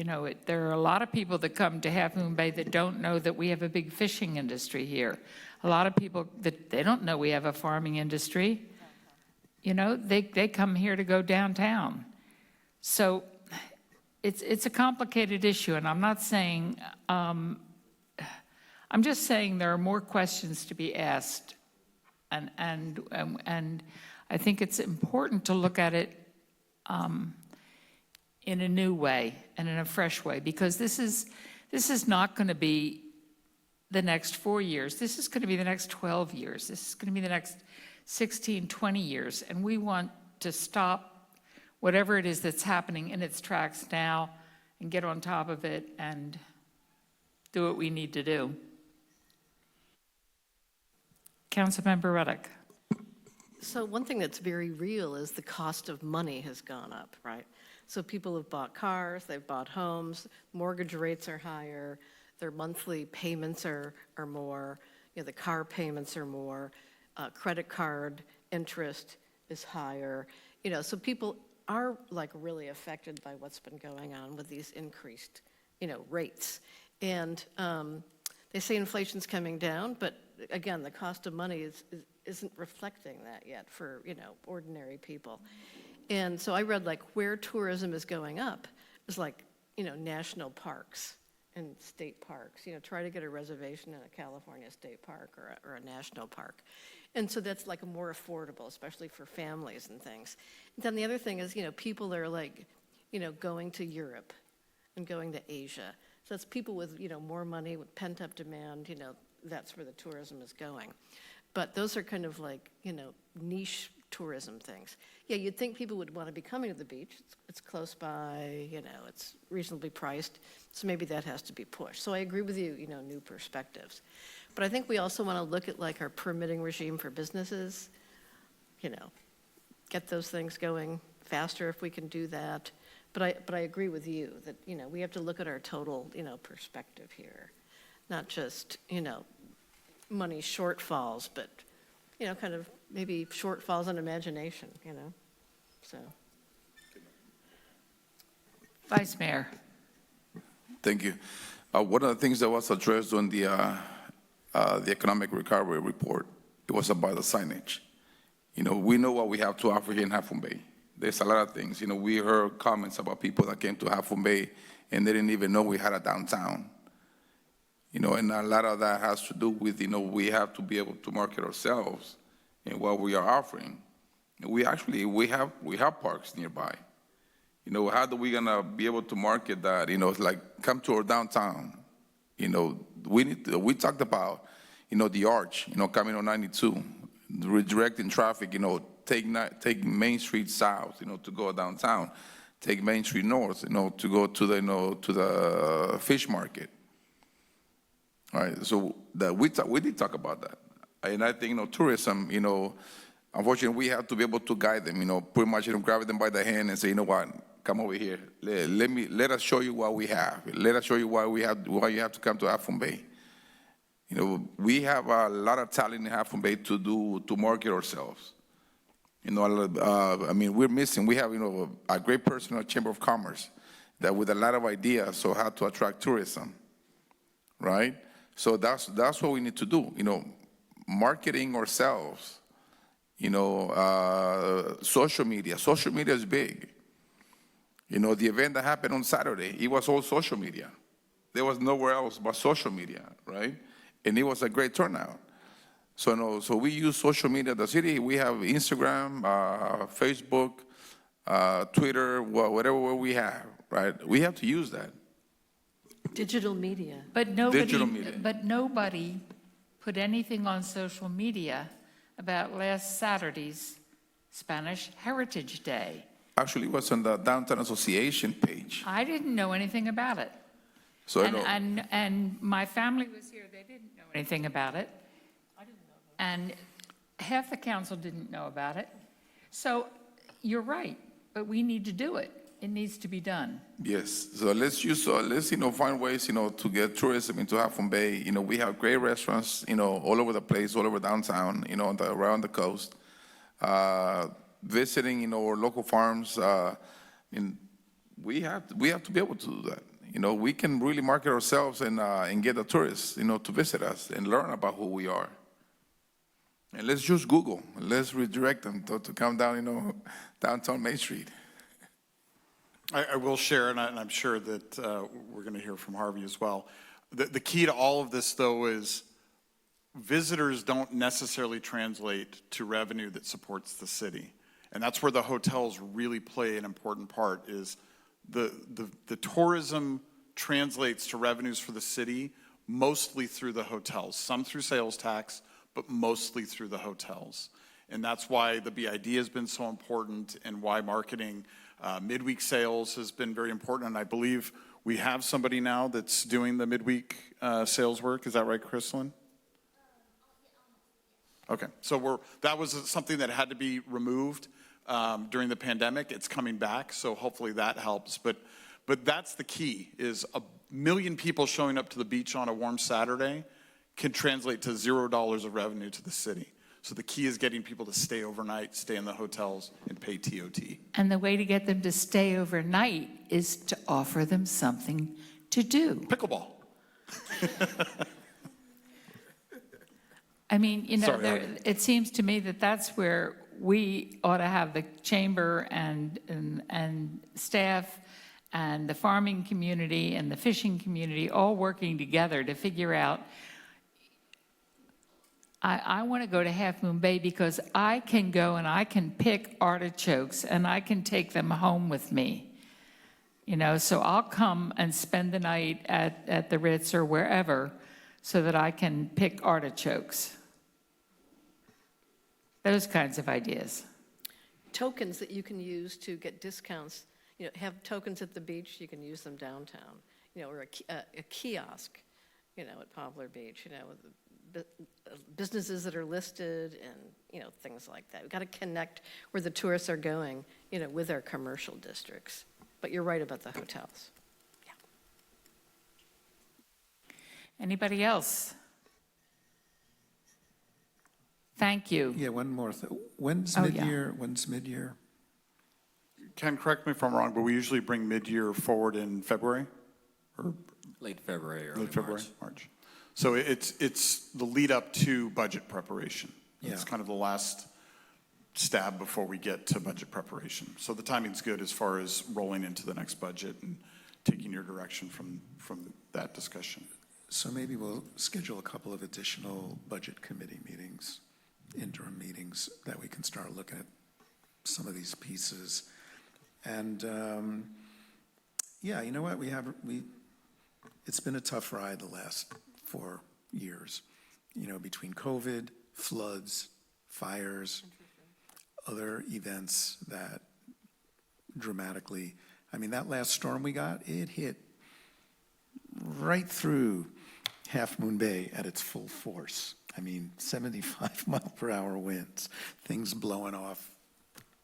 there are a lot of people that come to Half Moon Bay that don't know that we have a big fishing industry here. A lot of people that they don't know we have a farming industry. They come here to go downtown. So it's a complicated issue, and I'm not saying, I'm just saying there are more questions to be asked, and I think it's important to look at it in a new way and in a fresh way, because this is not going to be the next 4 years. This is going to be the next 12 years. This is going to be the next 16, 20 years, and we want to stop whatever it is that's happening in its tracks now and get on top of it and do what we need to do. Councilmember Ruddock. So one thing that's very real is the cost of money has gone up, right? So people have bought cars, they've bought homes, mortgage rates are higher, their monthly payments are more, the car payments are more, credit card interest is higher. So people are really affected by what's been going on with these increased, rates. And they say inflation's coming down, but again, the cost of money isn't reflecting that yet for, ordinary people. And so I read where tourism is going up is national parks and state parks. Try to get a reservation in a California state park or a national park. And so that's more affordable, especially for families and things. And then the other thing is, people are going to Europe and going to Asia. So that's people with, more money, with pent-up demand, that's where the tourism is going. But those are kind of niche tourism things. Yeah, you'd think people would want to be coming to the beach. It's close by, it's reasonably priced. So maybe that has to be pushed. So I agree with you, new perspectives. But I think we also want to look at our permitting regime for businesses, get those things going faster if we can do that. But I agree with you that, we have to look at our total, perspective here, not just, money shortfalls, but, kind of maybe shortfalls in imagination, so. Vice Mayor. Thank you. One of the things that was addressed on the economic recovery report, it was about the signage. We know what we have to offer here in Half Moon Bay. There's a lot of things. We heard comments about people that came to Half Moon Bay and they didn't even know we had a downtown. And a lot of that has to do with, we have to be able to market ourselves and what we are offering. And we have parks nearby. How are we gonna be able to market that? It's come to our downtown. We talked about, the arch, coming on 92, redirecting traffic, take Main Street south, to go downtown, take Main Street north, to go to the fish market. All right, so we did talk about that. And I think, tourism, unfortunately, we have to be able to guide them, pretty much, grab them by the hand and say, what, come over here. Let us show you what we have. Let us show you why you have to come to Half Moon Bay. We have a lot of talent in Half Moon Bay to market ourselves. We're missing. We have, a great person in our Chamber of Commerce that with a lot of ideas on how to attract tourism, right? So that's what we need to do. Marketing ourselves. Social media. Social media is big. The event that happened on Saturday, it was all social media. there was nowhere else but social media, right? And it was a great turnout. So no, so we use social media. The city, we have Instagram, Facebook, Twitter, whatever we have, right? We have to use that. Digital media. But Digital media. nobody put anything on social media about last Saturday's Spanish Heritage Day. Actually, it was on the Downtown Association page. I didn't know anything about it. So And my family was here, they didn't know anything about it. And half the council didn't know about it. So you're right, but we need to do it. It needs to be done. Yes, so let's find ways, to get tourism into Half Moon Bay. We have great restaurants, all over the place, all over downtown, around the coast. Visiting, our local farms, we have to be able to do that. We can really market ourselves and get the tourists, to visit us and learn about who we are. And let's use Google. Let's redirect them to come down, downtown Main Street. I will share, and I'm sure that we're going to hear from Harvey as well. The key to all of this, though, is visitors don't necessarily translate to revenue that supports the city. And that's where the hotels really play an important part, is the tourism translates to revenues for the city, mostly through the hotels, some through sales tax, but mostly through the hotels. And that's why the BID has been so important, and why marketing midweek sales has been very important. And I believe we have somebody now that's doing the midweek sales work. Is that right, Chrislyn? Okay, so that was something that had to be removed during the pandemic. It's coming back, so hopefully that helps. But that's the key, is 1 million people showing up to the beach on a warm Saturday can translate to $0 of revenue to the city. So the key is getting people to stay overnight, stay in the hotels, and pay TOT. And the way to get them to stay overnight is to offer them something to do. Pickleball. I mean, Sorry, it seems to me that that's where we ought to have the chamber and staff and the farming community and the fishing community all working together to figure out. I want to go to Half Moon Bay because I can go and I can pick artichokes and I can take them home with me. So I'll come and spend the night at the Ritz or wherever so that I can pick artichokes. Those kinds of ideas. Tokens that you can use to get discounts. Have tokens at the beach, you can use them downtown. Or a kiosk, at Poplar Beach, with businesses that are listed and, things like that. We've got to connect where the tourists are going, with our commercial districts. But you're right about the hotels. Yeah. Anybody else? Thank you. Yeah, one more thing. When's Oh, mid-year? When's mid-year? Ken, correct me if I'm wrong, but we usually bring mid-year forward in February? Or Late February, early late February, March. So it's the lead up to budget preparation. It's Yeah. kind of the last stab before we get to budget preparation. So the timing's good as far as rolling into the next budget and taking your direction from that discussion. So maybe we'll schedule a couple of additional budget committee meetings, interim meetings, that we can start looking at some of these pieces. And yeah, you know what? It's been a tough ride the last 4 years, between COVID, floods, fires, other events that dramatically, that last storm we got, it hit right through Half Moon Bay at its full force. 75 mile per hour winds, things blowing off.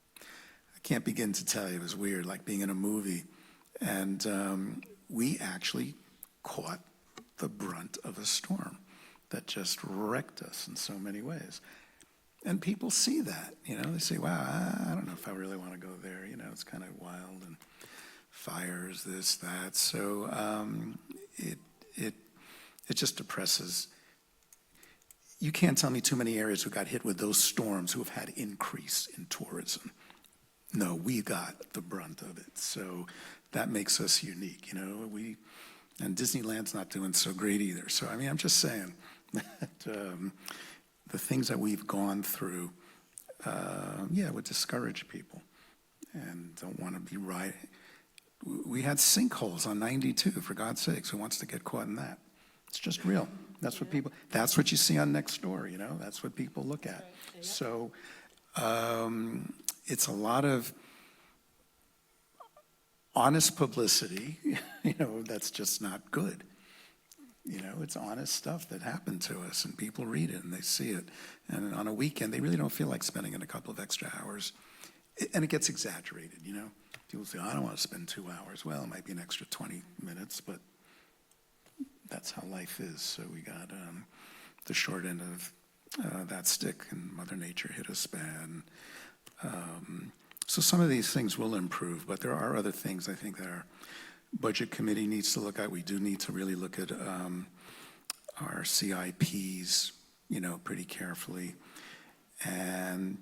I can't begin to tell you, it was weird, like being in a movie. And we actually caught the brunt of a storm that just wrecked us in so many ways. And people see that, they say, wow, I don't know if I really want to go there. It's kind of wild and fires, this, that. So it just depresses. You can't tell me too many areas who got hit with those storms who have had increase in tourism. No, we got the brunt of it. So that makes us unique. And Disneyland's not doing so great either. So, I mean, I'm just saying that the things that we've gone through, would discourage people and don't want to be right. We had sinkholes on 92, for God's sakes. Who wants to get caught in that? It's just real. That's what you see on Nextdoor, you know? That's what people look at. So it's a lot of honest publicity, you know, that's just not good. You know, it's honest stuff that happened to us, and people read it and they see it. And on a weekend, they really don't feel like spending a couple of extra hours. And it gets exaggerated, you know? People say, I don't want to spend 2 hours. Well, it might be an extra 20 minutes, but that's how life is. So we got the short end of that stick, and Mother Nature hit us bad. So some of these things will improve, but there are other things I think that our budget committee needs to look at. We do need to really look at our CIPs, you know, pretty carefully. And,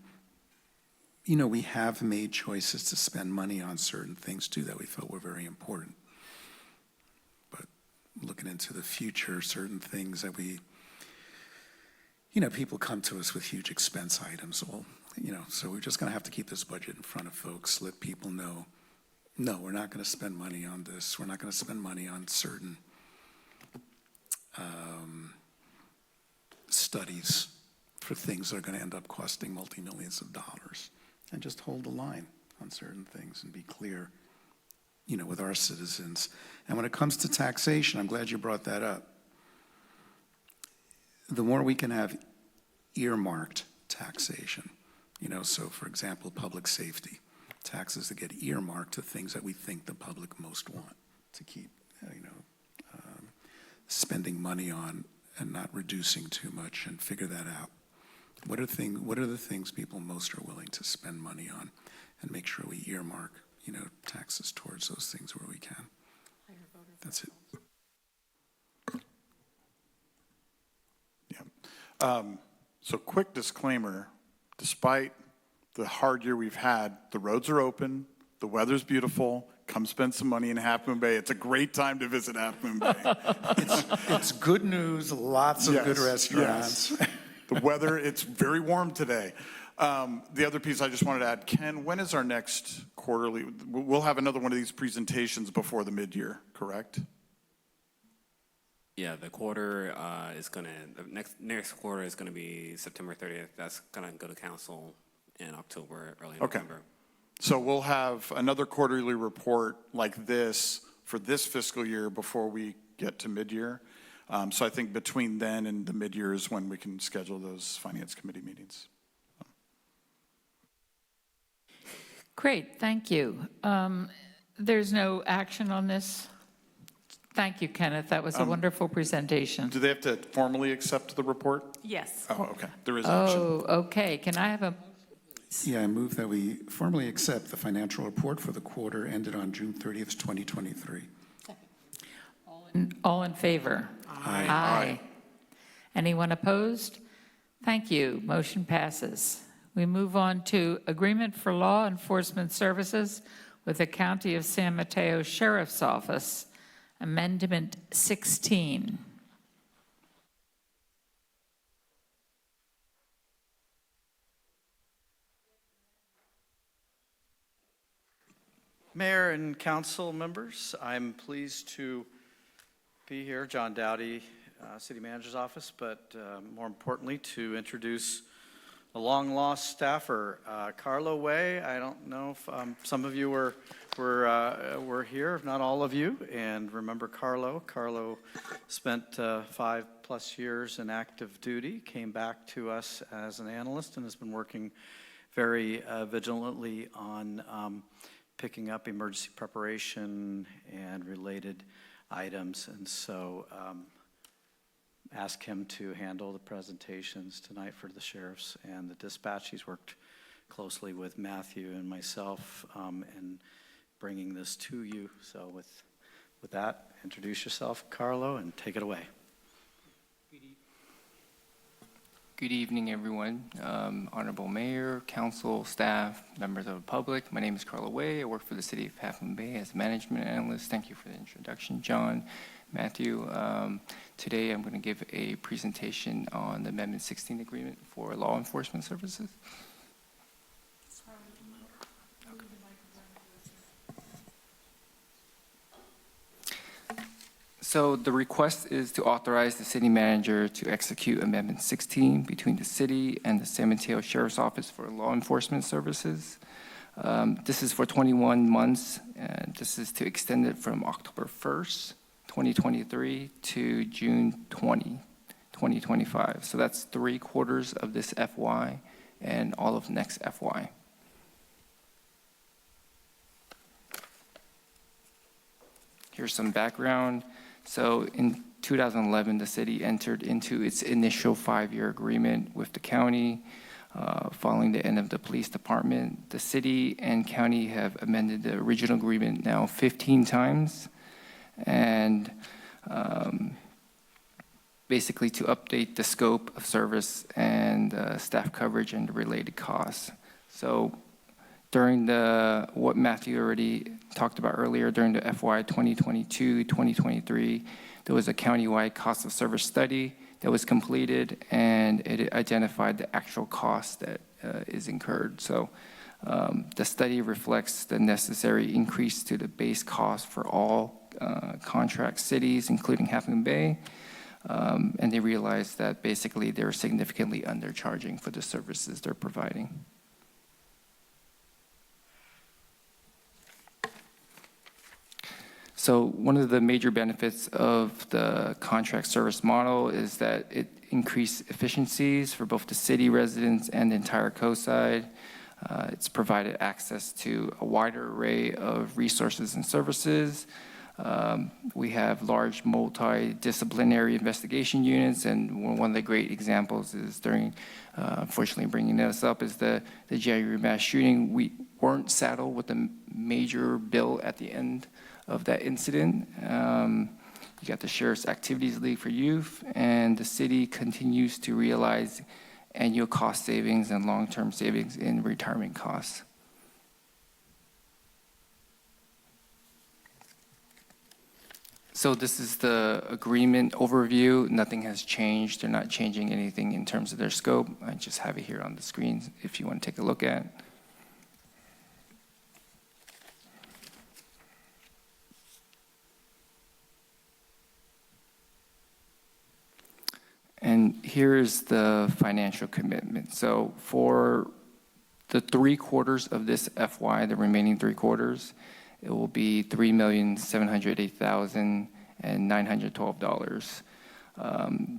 you know, we have made choices to spend money on certain things too that we felt were very important. But looking into the future, certain things that we, you know, people come to us with huge expense items. Well, you know, so we're just going to have to keep this budget in front of folks, let people know, no, we're not going to spend money on this. We're not going to spend money on certain studies for things that are going to end up costing multi-millions of dollars. And just hold the line on certain things and be clear, you know, with our citizens. And when it comes to taxation, I'm glad you brought that up. The more we can have earmarked taxation, you know, so for example, public safety, taxes that get earmarked to things that we think the public most want to keep, spending money on and not reducing too much, and figure that out. What are the things people most are willing to spend money on, and make sure we earmark, you know, taxes towards those things where we can. That's it. Yeah. So quick disclaimer, despite the hard year we've had, the roads are open, the weather's beautiful. Come spend some money in Half Moon Bay. It's a great time to visit Half Moon Bay. It's good news, lots of good restaurants. Yes. The weather, it's very warm today. The other piece I just wanted to add, Ken, when is our next quarterly? We'll have another one of these presentations before the mid-year, correct? Yeah, the quarter the next quarter is gonna be September 30th. That's gonna go to council in October, early November. So we'll have another quarterly report like this for this fiscal year before we get to mid-year. So I think between then and the mid-year is when we can schedule those finance committee meetings. Great, thank you. There's no action on this? Thank you, Kenneth. That was a wonderful presentation. Do they have to formally accept the report? Yes. Oh, okay. There is action. Oh, okay. Can I have a... Yeah, I move that we formally accept the financial report for the quarter ended on June 30th, 2023. All in favor? Aye. Aye. Anyone opposed? Thank you. Motion passes. We move on to Agreement for Law Enforcement Services with the County of San Mateo Sheriff's Office, Amendment 16. Mayor and council members, I'm pleased to be here, John Dowdy, City Manager's Office, but more importantly, to introduce a long-lost staffer, Carlo Way. I don't know if some of you were here, if not all of you, and remember Carlo. Carlo spent 5+ years in active duty, came back to us as an analyst, and has been working very vigilantly on picking up emergency preparation and related items. And so ask him to handle the presentations tonight for the sheriffs and the dispatch. He's worked closely with Matthew and myself in bringing this to you. So with that, introduce yourself, Carlo, and take it away. Good evening, everyone. Honorable Mayor, Council, staff, members of the public. My name is Carlo Way. I work for the City of Half Moon Bay as a management analyst. Thank you for the introduction, John. Matthew. Today I'm going to give a presentation on the Amendment 16 agreement for law enforcement services. So the request is to authorize the city manager to execute Amendment 16 between the city and the San Mateo Sheriff's Office for law enforcement services. This is for 21 months, and this is to extend it from October 1st, 2023 to June 20, 2025. So that's 3/4 of this FY and all of next FY. Here's some background. So in 2011, the city entered into its initial 5-year agreement with the county. Following the end of the police department, the city and county have amended the original agreement now 15 times, and basically to update the scope of service and staff coverage and the related costs. So during what Matthew already talked about earlier, during the FY 2022-2023, there was a countywide cost of service study that was completed, and it identified the actual cost that is incurred. So the study reflects the necessary increase to the base cost for all contract cities, including Half Moon Bay, and they realized that basically they're significantly undercharging for the services they're providing. So one of the major benefits of the contract service model is that it increased efficiencies for both the city residents and the entire coast-side. It's provided access to a wider array of resources and services. We have large multidisciplinary investigation units, and one of the great examples is during, unfortunately bringing this up, is the January mass shooting. We weren't saddled with a major bill at the end of that incident. You got the Sheriff's Activities League for Youth, and the city continues to realize annual cost savings and long-term savings in retirement costs. So this is the agreement overview. Nothing has changed. They're not changing anything in terms of their scope. I just have it here on the screen if you want to take a look at. And here's the financial commitment. So for the 3/4 of this FY, the remaining 3/4, it will be $3,708,912.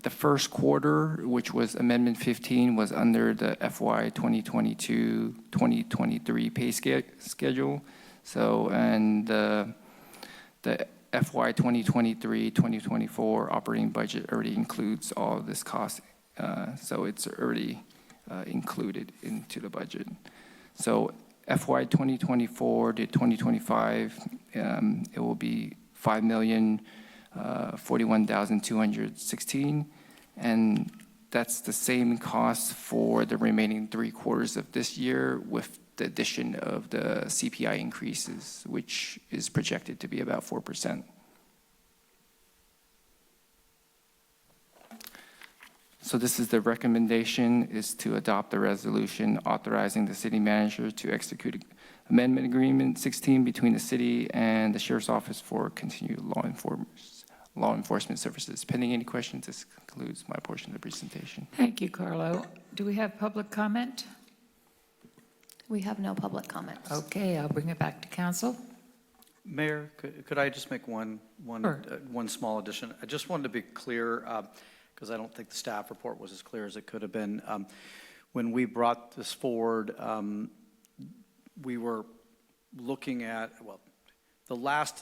The first quarter, which was Amendment 15, was under the FY 2022-2023 pay schedule. So, and the FY 2023-2024 operating budget already includes all of this cost, so it's already included into the budget. So FY 2024 to 2025, it will be $5,041,216, and that's the same cost for the remaining 3/4 of this year, with the addition of the CPI increases, which is projected to be about 4%. So this is the recommendation, is to adopt the resolution authorizing the city manager to execute Amendment Agreement 16 between the city and the Sheriff's Office for continued law enforcement services. Pending any questions, this concludes my portion of the presentation. Thank you, Carlo. Do we have public comment? We have no public comments. Okay, I'll bring it back to council. Mayor, could I just make one small addition? I just wanted to be clear, because I don't think the staff report was as clear as it could have been. When we brought this forward, we were looking at, well, the last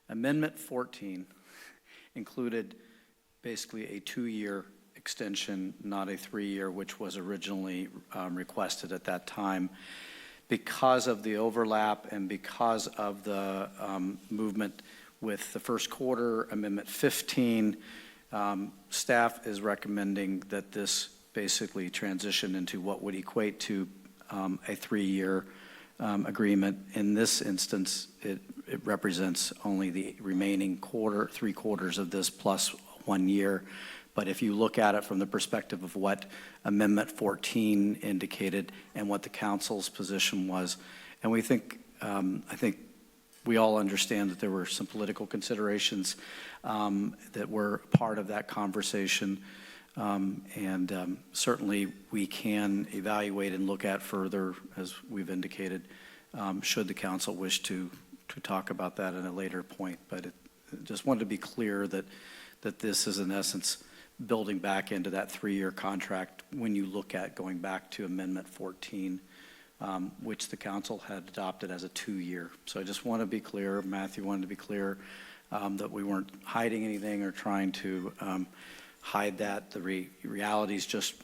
Amendment 14 included basically a 2-year extension, not a 3-year, which was originally requested at that time. Because of the overlap and because of the movement with the first quarter, Amendment 15, staff is recommending that this basically transition into what would equate to a 3-year agreement. In this instance, it represents only the remaining three quarters of this plus 1 year. But if you look at it from the perspective of what Amendment 14 indicated and what the council's position was, and we think, I think we all understand that there were some political considerations that were part of that conversation. Certainly we can evaluate and look at further, as we've indicated, should the council wish to talk about that at a later point. But just wanted to be clear that this is in essence building back into that 3-year contract when you look at going back to Amendment 14, which the council had adopted as a 2-year. So I just want to be clear, Matthew wanted to be clear, that we weren't hiding anything or trying to hide that. The realities just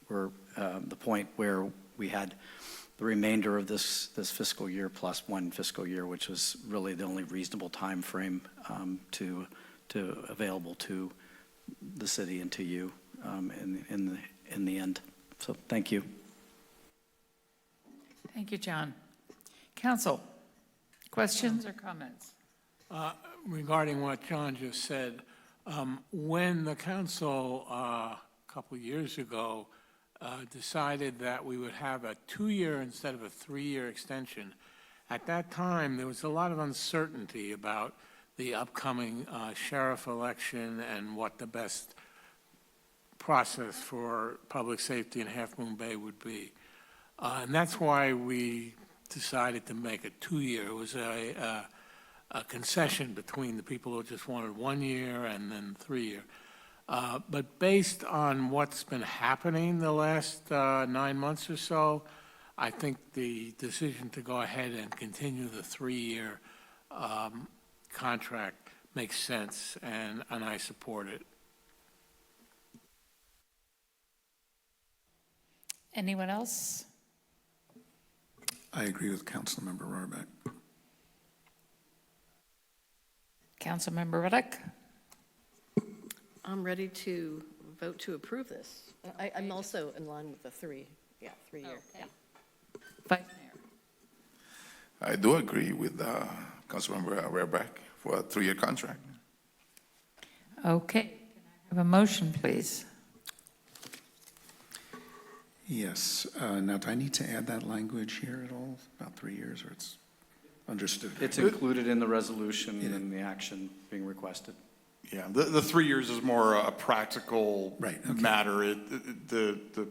were the point where we had the remainder of this fiscal year plus 1 fiscal year, which was really the only reasonable time frame to available to the city and to you in the end. So thank you. Thank you, John. Council, questions or comments? Regarding what John just said, when the council a couple years ago decided that we would have a 2-year instead of a 3-year extension, at that time there was a lot of uncertainty about the upcoming sheriff election and what the best process for public safety in Half Moon Bay would be. And that's why we decided to make it 2-year. It was a concession between the people who just wanted 1 year and then 3-year. But based on what's been happening the last 9 months or so, I think the decision to go ahead and continue the 3-year contract makes sense, and I support it. Anyone else? I agree with Councilmember Rohrbeck. Councilmember Reddick? I'm ready to vote to approve this. I'm also in line with the 3-year. Okay. Yeah. Vice Mayor? I do agree with Councilmember Rohrbeck for a 3-year contract. Okay. Can I have a motion, please? Yes. Now, do I need to add that language here at all, about 3 years, or it's understood? It's included in the resolution and the action being requested. Yeah, the 3 years is more a practical matter. The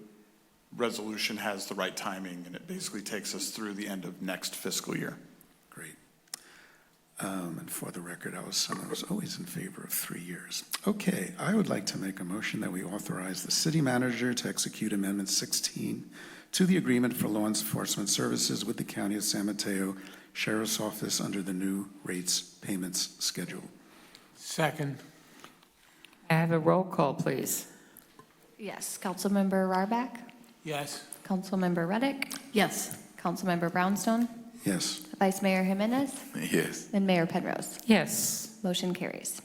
resolution has the right timing, and it basically takes us through the end of next fiscal year. Great. And for the record, I was someone who was always in favor of 3 years. Okay, I would like to make a motion that we authorize the city manager to execute Amendment 16 to the agreement for law enforcement services with the County of San Mateo Sheriff's Office under the new rates payments schedule. Second. I have a roll call, please. Yes. Councilmember Rohrbeck? Yes. Councilmember Reddick? Yes. Councilmember Brownstone? Yes. Vice Mayor Jimenez? Yes. And Mayor Penrose? Yes. Motion carries.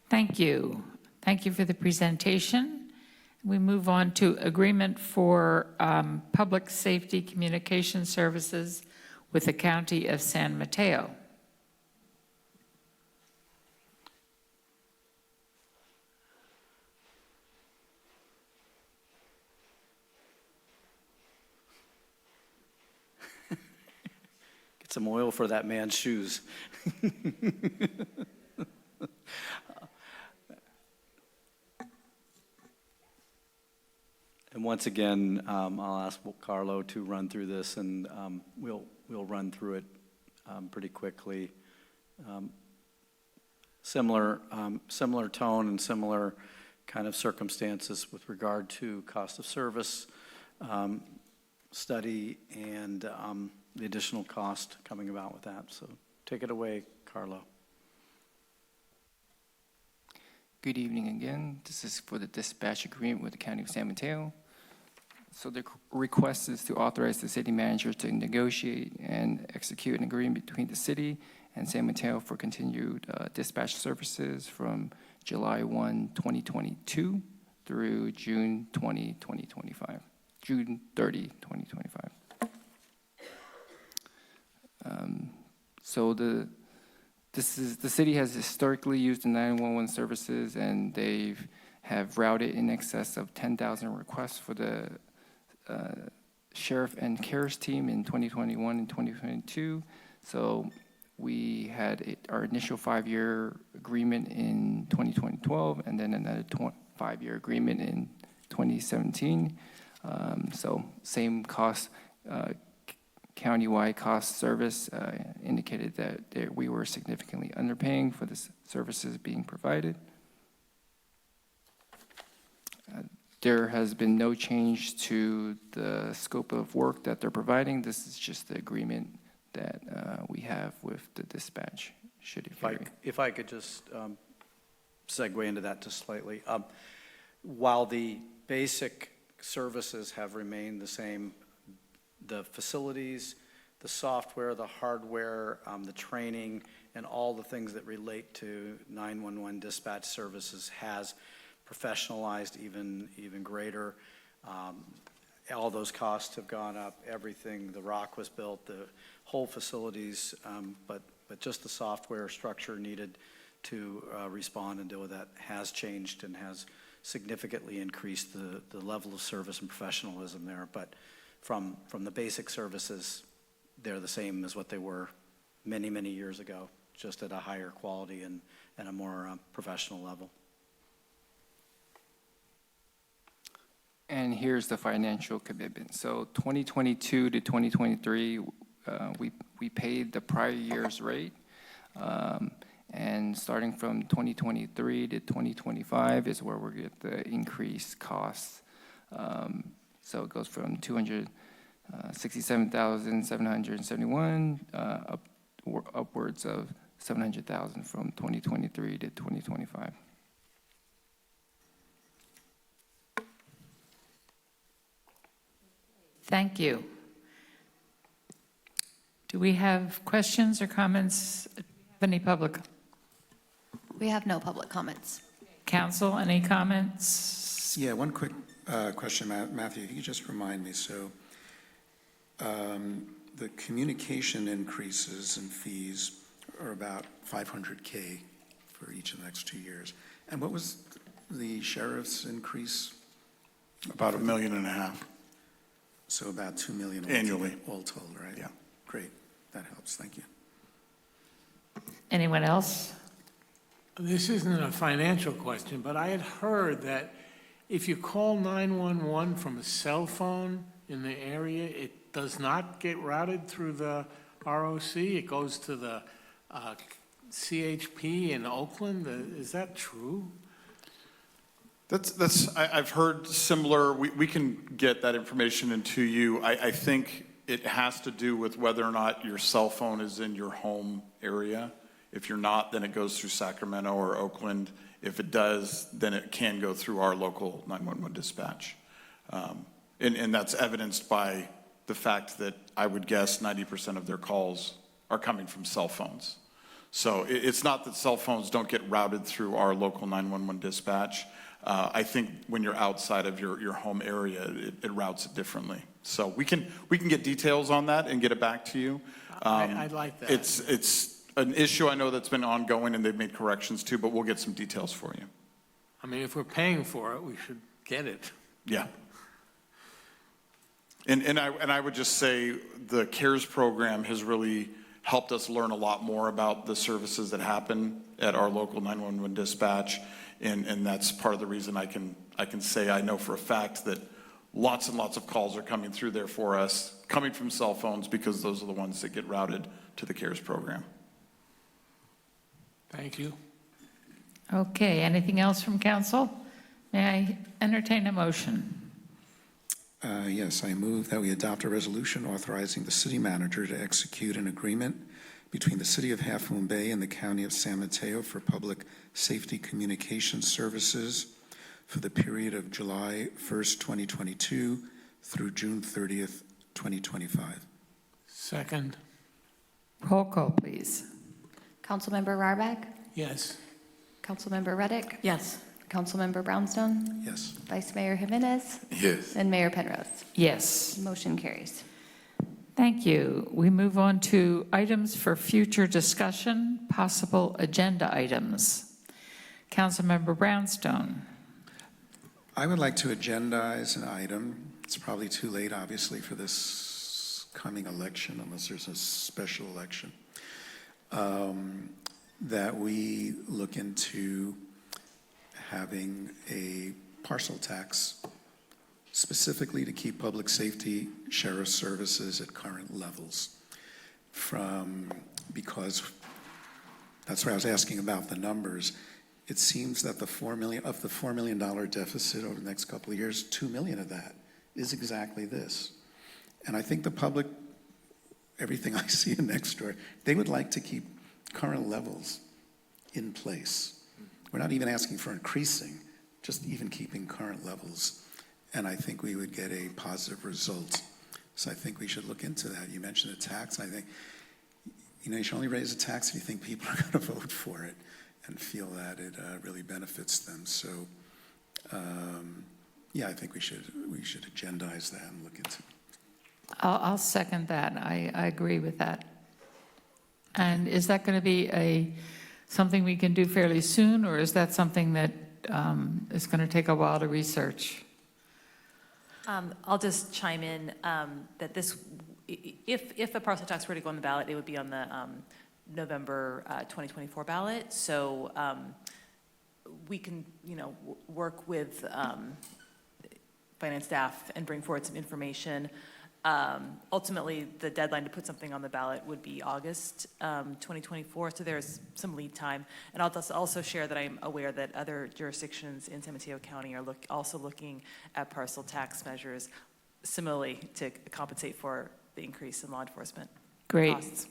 Thank you. Thank you for the presentation. We move on to agreement for public safety communication services with the County of San Mateo. Get some oil for that man's shoes. And once again, I'll ask Carlo to run through this, and we'll run through it pretty quickly. Similar tone and similar kind of circumstances with regard to cost of service study and the additional cost coming about with that. So take it away, Carlo. Good evening again. This is for the dispatch agreement with the County of San Mateo. So the request is to authorize the city manager to negotiate and execute an agreement between the city and San Mateo for continued dispatch services from July 1, 2022 through June 30, 2025. So the city has historically used the 911 services, and they have routed in excess of 10,000 requests for the sheriff and CARES team in 2021 and 2022. So we had our initial 5-year agreement in 2012, and then another 5-year agreement in 2017. So same cost, countywide cost service indicated that we were significantly underpaying for the services being provided. There has been no change to the scope of work that they're providing. This is just the agreement that we have with the dispatch. If I could just segue into that just slightly. While the basic services have remained the same, the facilities, the software, the hardware, the training, and all the things that relate to 911 dispatch services has professionalized even greater. All those costs have gone up, everything, the rock was built, the whole facilities, but just the software structure needed to respond and deal with that has changed and has significantly increased the level of service and professionalism there. But from the basic services, they're the same as what they were many, many years ago, just at a higher quality and a more professional level. And here's the financial commitment. So 2022 to 2023, we paid the prior year's rate. And starting from 2023 to 2025 is where we're get the increased costs. So it goes from $267,771 upwards of $700,000 from 2023 to 2025. Thank you. Do we have questions or comments? Any public? We have no public comments. Council, any comments? Yeah, one quick question, Matthew, if you could just remind me. So the communication increases and fees are about $500K for each of the next 2 years. And what was the sheriff's increase? About $1.5 million. So about $2 million annually, all told, right? Yeah. Great. That helps. Thank you. Anyone else? This isn't a financial question, but I had heard that if you call 911 from a cell phone in the area, it does not get routed through the ROC. It goes to the CHP in Oakland. Is that true? I've heard similar. We can get that information into you. I think it has to do with whether or not your cell phone is in your home area. If you're not, then it goes through Sacramento or Oakland. If it does, then it can go through our local 911 dispatch. And that's evidenced by the fact that I would guess 90% of their calls are coming from cell phones. So it's not that cell phones don't get routed through our local 911 dispatch. I think when you're outside of your home area, it routes it differently. So we can get details on that and get it back to you. I'd like that. It's an issue I know that's been ongoing, and they've made corrections too, but we'll get some details for you. I mean, if we're paying for it, we should get it. Yeah. And I would just say the CARES program has really helped us learn a lot more about the services that happen at our local 911 dispatch. And that's part of the reason I can say I know for a fact that lots and lots of calls are coming through there for us, coming from cell phones, because those are the ones that get routed to the CARES program. Thank you. Okay, anything else from council? May I entertain a motion? Yes, I move that we adopt a resolution authorizing the city manager to execute an agreement between the City of Half Moon Bay and the County of San Mateo for public safety communication services for the period of July 1st, 2022 through June 30th, 2025. Second. Roll call, please. Councilmember Rarback? Yes. Councilmember Reddick? Yes. Councilmember Brownstone? Yes. Vice Mayor Jimenez? Yes. And Mayor Penrose? Yes. Motion carries. Thank you. We move on to items for future discussion, possible agenda items. Councilmember Brownstone. I would like to agendize an item. It's probably too late, obviously, for this coming election, unless there's a special election, that we look into having a parcel tax specifically to keep public safety sheriff services at current levels. Because that's why I was asking about the numbers. It seems that the $4 million deficit over the next couple of years, $2 million of that is exactly this. And I think the public, everything I see in next door, they would like to keep current levels in place. We're not even asking for increasing, just even keeping current levels. And I think we would get a positive result. So I think we should look into that. You mentioned a tax. I think, you should only raise a tax if you think people are going to vote for it and feel that it really benefits them. So, yeah, I think we should agendize that and look into it. I'll second that. I agree with that. And is that going to be something we can do fairly soon, or is that something that is going to take a while to research? I'll just chime in that if a parcel tax were to go on the ballot, it would be on the November 2024 ballot. So we can, work with finance staff and bring forward some information. Ultimately, the deadline to put something on the ballot would be August 2024, so there's some lead time. And I'll just also share that I'm aware that other jurisdictions in San Mateo County are also looking at parcel tax measures similarly to compensate for the increase in law enforcement costs.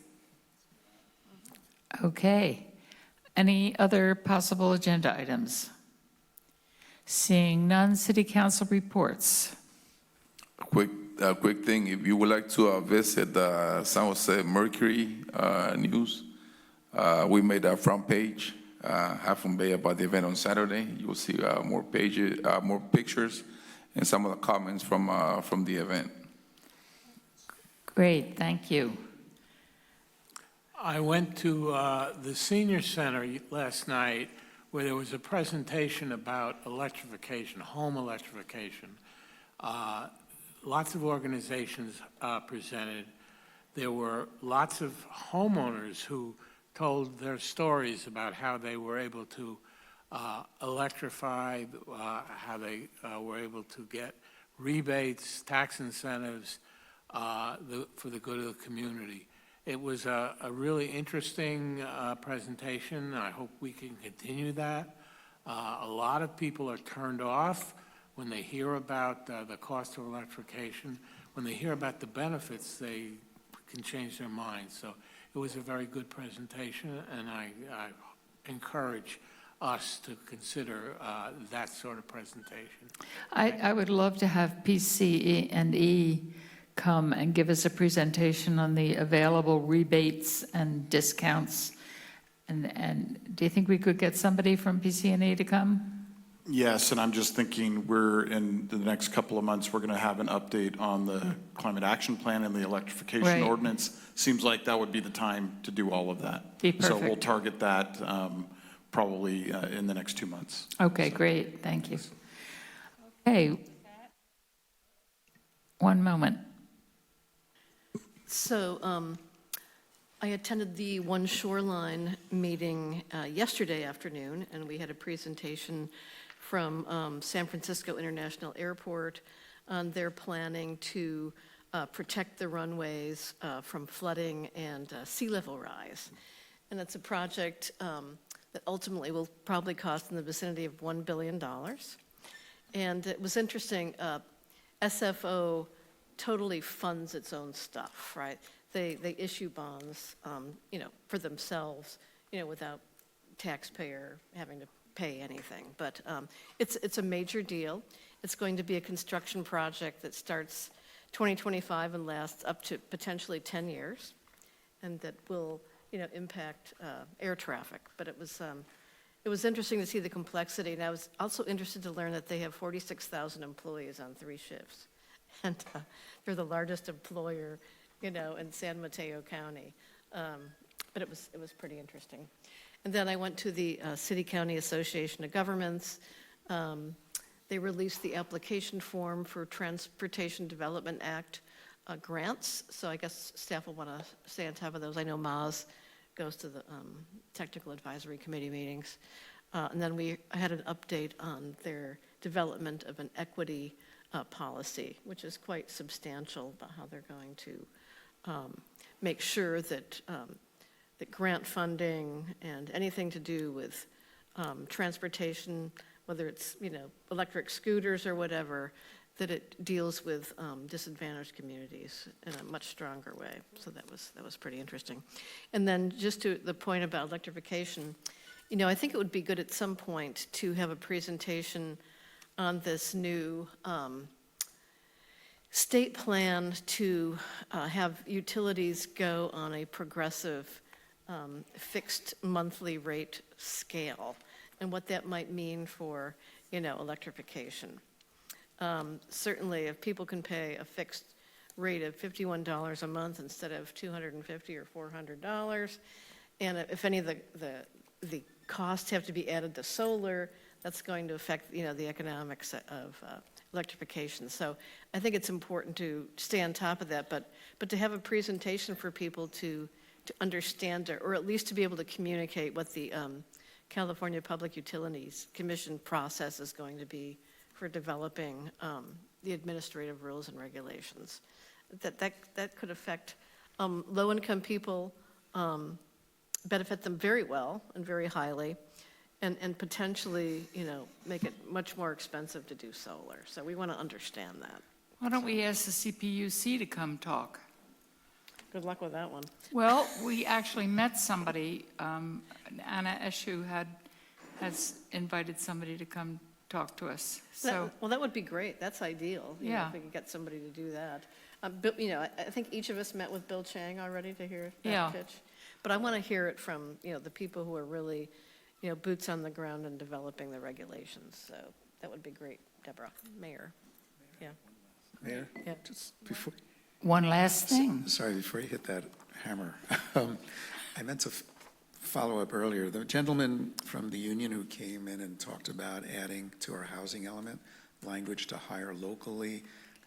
Okay. Any other possible agenda items? Seeing none, City Council reports. Quick thing, if you would like to visit the San Jose Mercury News, we made a front page, Half Moon Bay, about the event on Saturday. You'll see more pictures, and some of the comments from the event. Great, thank you. I went to the senior center last night where there was a presentation about electrification, home electrification. Lots of organizations presented. There were lots of homeowners who told their stories about how they were able to electrify, how they were able to get rebates, tax incentives for the good of the community. It was a really interesting presentation. I hope we can continue that. A lot of people are turned off when they hear about the cost of electrification. When they hear about the benefits, they can change their minds. So it was a very good presentation, and I encourage us to consider that sort of presentation. I would love to have PCE come and give us a presentation on the available rebates and discounts. And do you think we could get somebody from PCE to come? Yes, and I'm just thinking we're in the next couple of months, we're going to have an update on the climate action plan and the electrification ordinance. Seems like that would be the time to do all of that. Be perfect. So we'll target that probably in the next 2 months. Okay, great, thank you. Okay, one moment. So I attended the One Shoreline meeting yesterday afternoon, and we had a presentation from San Francisco International Airport on their planning to protect the runways from flooding and sea level rise. And it's a project that ultimately will probably cost in the vicinity of $1 billion. And it was interesting, SFO totally funds its own stuff, right? They issue bonds, for themselves, without taxpayer having to pay anything. But it's a major deal. It's going to be a construction project that starts 2025 and lasts up to potentially 10 years, and that will, impact air traffic. But it was interesting to see the complexity, and I was also interested to learn that they have 46,000 employees on 3 shifts, and they're the largest employer you know, in San Mateo County. But it was pretty interesting. And then I went to the City County Association of Governments. They released the application form for Transportation Development Act grants. So I guess staff will want to stay on top of those. I know Maz goes to the Technical Advisory Committee meetings. And then I had an update on their development of an equity policy, which is quite substantial about how they're going to make sure that that grant funding and anything to do with transportation, whether it's, you know, electric scooters or whatever, that it deals with disadvantaged communities in a much stronger way. So that was pretty interesting. And then just to the point about electrification, you know, I think it would be good at some point to have a presentation on this new state plan to have utilities go on a progressive fixed monthly rate scale, and what that might mean for, you know, electrification. Certainly, if people can pay a fixed rate of $51 a month instead of $250 or $400, and if any of the costs have to be added to solar, that's going to affect, you know, the economics of electrification. So I think it's important to stay on top of that, but to have a presentation for people to understand, or at least to be able to communicate what the California Public Utilities Commission process is going to be for developing the administrative rules and regulations. That could affect low-income people, benefit them very well and very highly, and potentially, you know, make it much more expensive to do solar. So we want to understand that. Why don't we ask the CPUC to come talk? Good luck with that one. Well, we actually met somebody, Anna Eshu has invited somebody to come talk to us, so. Well, that would be great. That's ideal. You know, Yeah. if we could get somebody to do that. You know, I think each of us met with Bill Chang already to hear that Yeah. pitch. But I want to hear it from, you know, the people who are really, you know, boots on the ground and developing the regulations. So that would be great, Deborah. Mayor. Yeah. Mayor? Yeah. Just before. One last thing. Sorry, before you hit that hammer. I meant to follow up earlier. The gentleman from the union who came in and talked about adding to our housing element language to hire locally,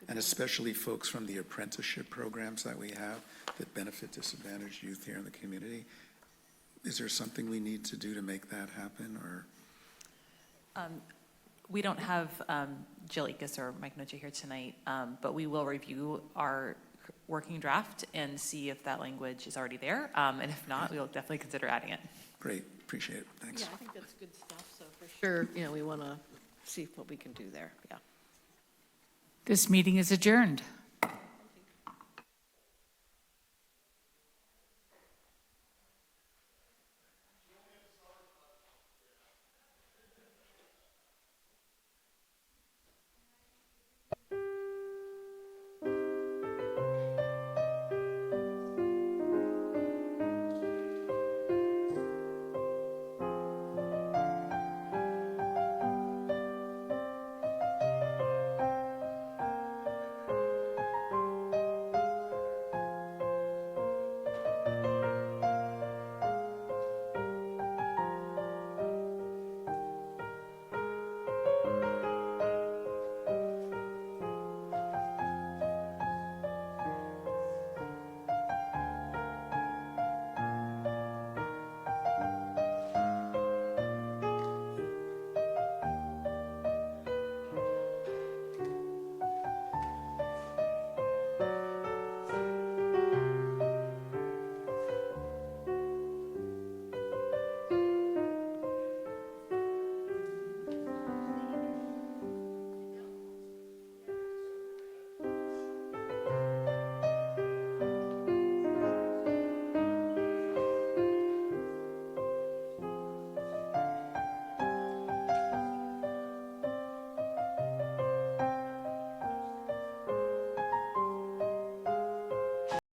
and especially folks from the apprenticeship programs that we have that benefit disadvantaged youth here in the community. Is there something we need to do to make that happen, or? We don't have Jill Ickes or Mike Noche here tonight, but we will review our working draft and see if that language is already there. And if not, we'll definitely consider adding it. Great, appreciate it, thanks. Yeah, I think that's good stuff. So for sure, you know, we want to see what we can do there. Yeah. This meeting is adjourned.